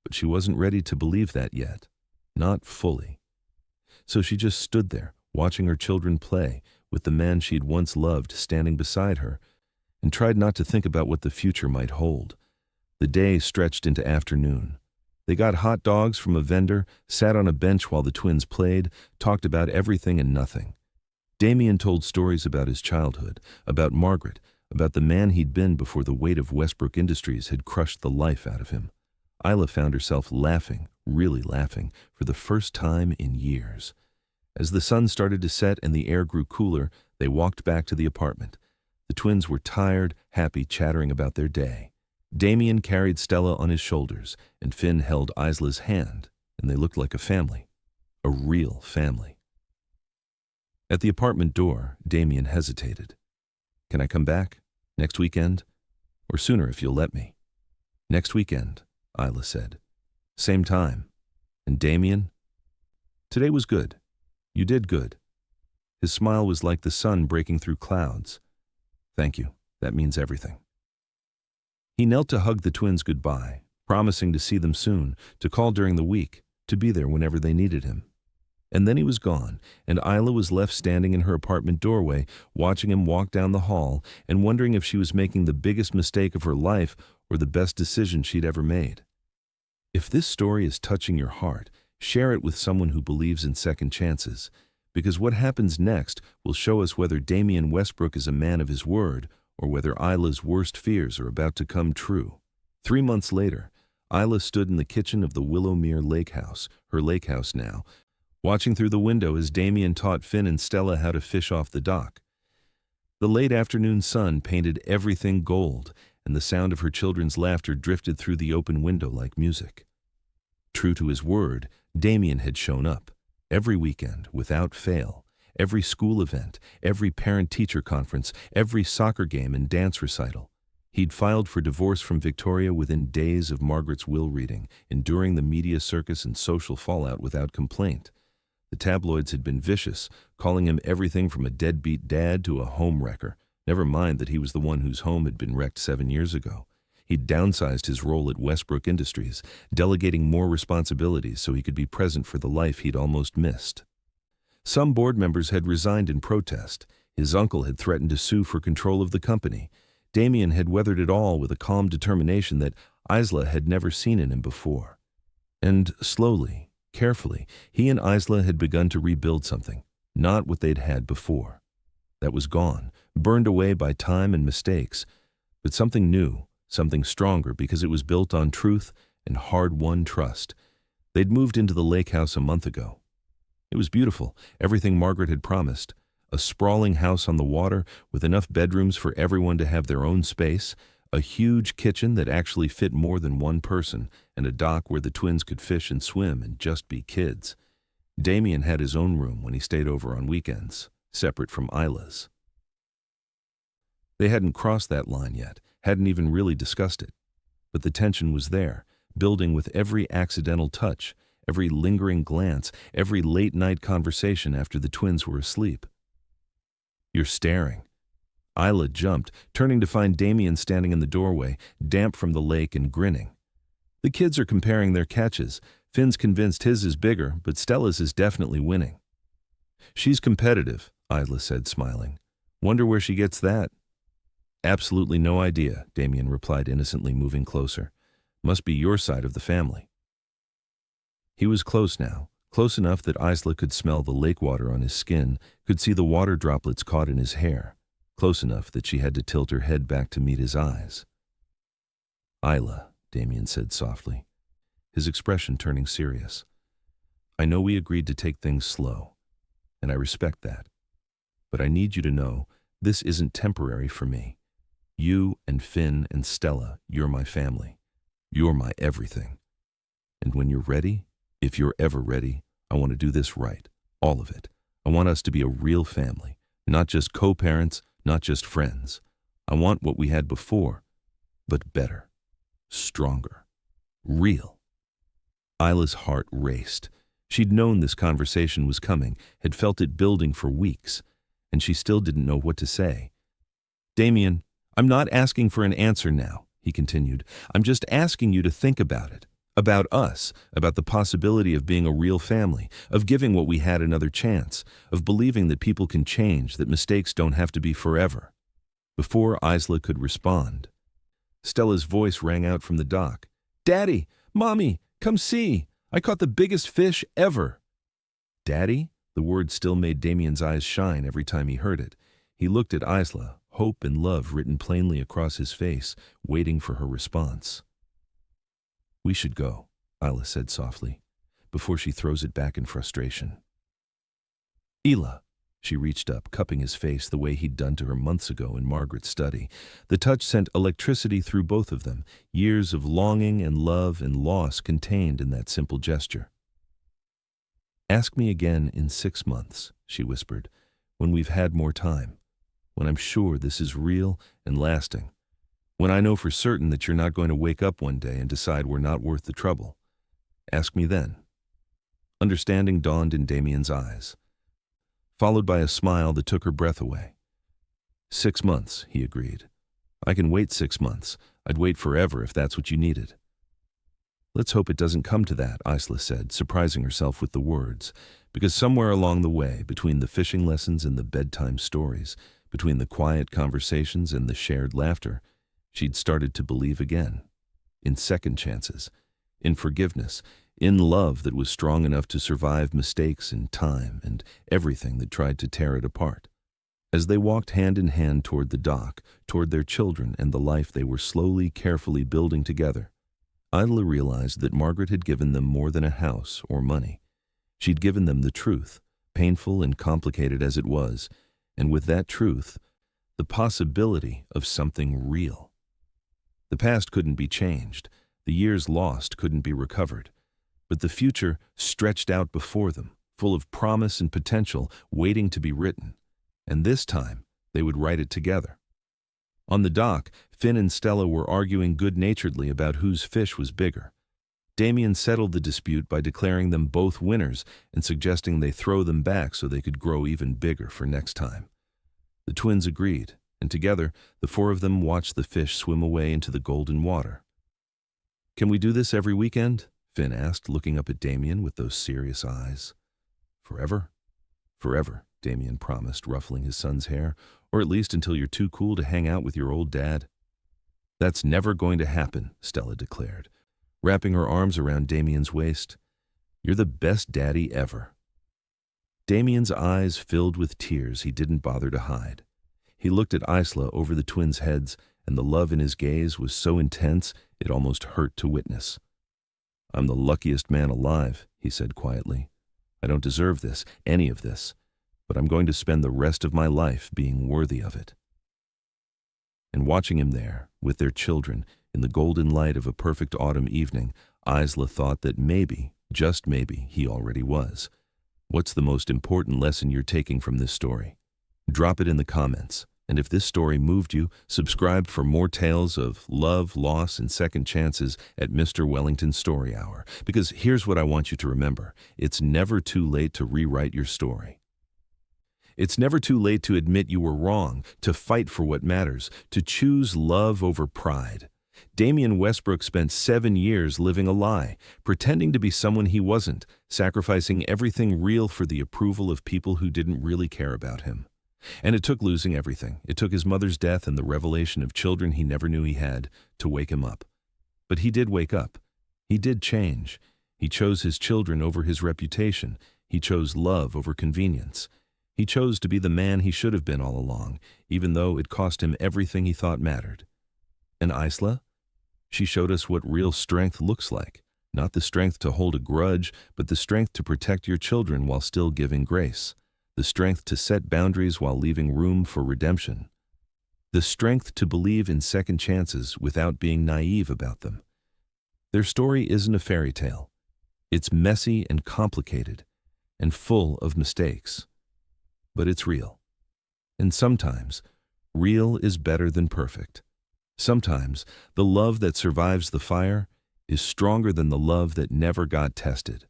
Speaker 1: But she wasn't ready to believe that yet. Not fully. So she just stood there, watching her children play, with the man she'd once loved standing beside her, and tried not to think about what the future might hold. The day stretched into afternoon. They got hot dogs from a vendor, sat on a bench while the twins played, talked about everything and nothing. Damien told stories about his childhood, about Margaret, about the man he'd been before the weight of Westbrook Industries had crushed the life out of him. Isla found herself laughing, really laughing, for the first time in years. As the sun started to set and the air grew cooler, they walked back to the apartment. The twins were tired, happy, chattering about their day. Damien carried Stella on his shoulders, and Finn held Isla's hand, and they looked like a family. A real family. At the apartment door, Damien hesitated. "Can I come back? Next weekend? Or sooner if you'll let me." "Next weekend," Isla said. "Same time. And Damien?" "Today was good. You did good." His smile was like the sun breaking through clouds. "Thank you. That means everything." He knelt to hug the twins goodbye, promising to see them soon, to call during the week, to be there whenever they needed him. And then he was gone, and Isla was left standing in her apartment doorway, watching him walk down the hall and wondering if she was making the biggest mistake of her life or the best decision she'd ever made. If this story is touching your heart, share it with someone who believes in second chances, because what happens next will show us whether Damien Westbrook is a man of his word or whether Isla's worst fears are about to come true. 3 months later, Isla stood in the kitchen of the Willowmere Lake House, her lake house now, watching through the window as Damien taught Finn and Stella how to fish off the dock. The late afternoon sun painted everything gold, and the sound of her children's laughter drifted through the open window like music. True to his word, Damien had shown up, every weekend, without fail, every school event, every parent-teacher conference, every soccer game and dance recital. He'd filed for divorce from Victoria within days of Margaret's will reading, enduring the media circus and social fallout without complaint. The tabloids had been vicious, calling him everything from a deadbeat dad to a home wrecker, never mind that he was the one whose home had been wrecked 7 years ago. He'd downsized his role at Westbrook Industries, delegating more responsibilities so he could be present for the life he'd almost missed. Some board members had resigned in protest. His uncle had threatened to sue for control of the company. Damien had weathered it all with a calm determination that Isla had never seen in him before. And slowly, carefully, he and Isla had begun to rebuild something, not what they'd had before. That was gone, burned away by time and mistakes, but something new, something stronger because it was built on truth and hard-won trust. They'd moved into the lake house a month ago. It was beautiful, everything Margaret had promised. A sprawling house on the water with enough bedrooms for everyone to have their own space, a huge kitchen that actually fit more than one person, and a dock where the twins could fish and swim and just be kids. Damien had his own room when he stayed over on weekends, separate from Isla's. They hadn't crossed that line yet, hadn't even really discussed it. But the tension was there, building with every accidental touch, every lingering glance, every late-night conversation after the twins were asleep. "You're staring." Isla jumped, turning to find Damien standing in the doorway, damp from the lake and grinning. "The kids are comparing their catches. Finn's convinced his is bigger, but Stella's is definitely winning." "She's competitive," Isla said, smiling. "Wonder where she gets that?" "Absolutely no idea," Damien replied innocently, moving closer. "Must be your side of the family." He was close now, close enough that Isla could smell the lake water on his skin, could see the water droplets caught in his hair, close enough that she had to tilt her head back to meet his eyes. "Isla," Damien said softly, his expression turning serious. "I know we agreed to take things slow, and I respect that. But I need you to know this isn't temporary for me. You and Finn and Stella, you're my family. You're my everything. And when you're ready, if you're ever ready, I want to do this right, all of it. I want us to be a real family, not just co-parents, not just friends. I want what we had before, but better, stronger, real." Isla's heart raced. She'd known this conversation was coming, had felt it building for weeks, and she still didn't know what to say. "Damien, I'm not asking for an answer now," he continued. "I'm just asking you to think about it. About us, about the possibility of being a real family, of giving what we had another chance, of believing that people can change, that mistakes don't have to be forever." Before Isla could respond, Stella's voice rang out from the dock. "Daddy! Mommy! Come see! I caught the biggest fish ever! Daddy? The word still made Damien's eyes shine every time he heard it. He looked at Isla, hope and love written plainly across his face, waiting for her response. We should go, Isla said softly, before she throws it back in frustration. Ela. She reached up, cupping his face the way he'd done to her months ago in Margaret's study. The touch sent electricity through both of them, years of longing and love and loss contained in that simple gesture. Ask me again in 6 months, she whispered, when we've had more time, when I'm sure this is real and lasting, when I know for certain that you're not going to wake up one day and decide we're not worth the trouble. Ask me then. Understanding dawned in Damien's eyes, followed by a smile that took her breath away. 6 months, he agreed. I can wait 6 months. I'd wait forever if that's what you needed. Let's hope it doesn't come to that, Isla said, surprising herself with the words, because somewhere along the way, between the fishing lessons and the bedtime stories, between the quiet conversations and the shared laughter, she'd started to believe again. In second chances, in forgiveness, in love that was strong enough to survive mistakes and time and everything that tried to tear it apart. As they walked hand in hand toward the dock, toward their children and the life they were slowly, carefully building together, Isla realized that Margaret had given them more than a house or money. She'd given them the truth, painful and complicated as it was, and with that truth, the possibility of something real. The past couldn't be changed, the years lost couldn't be recovered, but the future stretched out before them, full of promise and potential waiting to be written, and this time they would write it together. On the dock, Finn and Stella were arguing good-naturedly about whose fish was bigger. Damien settled the dispute by declaring them both winners and suggesting they throw them back so they could grow even bigger for next time. The twins agreed, and together the 4 of them watched the fish swim away into the golden water. Can we do this every weekend? Finn asked, looking up at Damien with those serious eyes. Forever? Forever, Damien promised, ruffling his son's hair, or at least until you're too cool to hang out with your old dad. That's never going to happen, Stella declared, wrapping her arms around Damien's waist. You're the best daddy ever. Damien's eyes filled with tears he didn't bother to hide. He looked at Isla over the twins' heads, and the love in his gaze was so intense it almost hurt to witness. I'm the luckiest man alive, he said quietly. I don't deserve this, any of this, but I'm going to spend the rest of my life being worthy of it. And watching him there, with their children, in the golden light of a perfect autumn evening, Isla thought that maybe, just maybe, he already was. What's the most important lesson you're taking from this story? Drop it in the comments. And if this story moved you, subscribe for more tales of love, loss, and second chances at Mr. Wellington Story Hour. Because here's what I want you to remember. It's never too late to rewrite your story. It's never too late to admit you were wrong, to fight for what matters, to choose love over pride. Damien Westbrook spent 7 years living a lie, pretending to be someone he wasn't, sacrificing everything real for the approval of people who didn't really care about him. And it took losing everything. It took his mother's death and the revelation of children he never knew he had to wake him up. But he did wake up. He did change. He chose his children over his reputation. He chose love over convenience. He chose to be the man he should have been all along, even though it cost him everything he thought mattered. And Isla? She showed us what real strength looks like. Not the strength to hold a grudge, but the strength to protect your children while still giving grace. The strength to set boundaries while leaving room for redemption. The strength to believe in second chances without being naive about them. Their story isn't a fairy tale. It's messy and complicated and full of mistakes. But it's real. And sometimes, real is better than perfect. Sometimes, the love that survives the fire is stronger than the love that never got tested.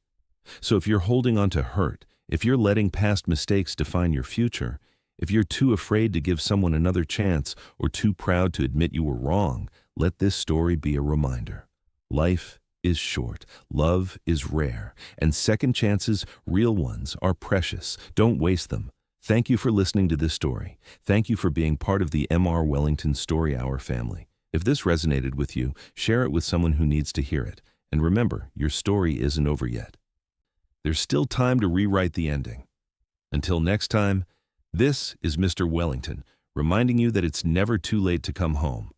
Speaker 1: So if you're holding on to hurt, if you're letting past mistakes define your future, if you're too afraid to give someone another chance or too proud to admit you were wrong, let this story be a reminder. Life is short, love is rare, and second chances, real ones, are precious. Don't waste them. Thank you for listening to this story. Thank you for being part of the MR Wellington Story Hour family. If this resonated with you, share it with someone who needs to hear it. And remember, your story isn't over yet. There's still time to rewrite the ending. Until next time, this is Mr. Wellington, reminding you that it's never too late to come home.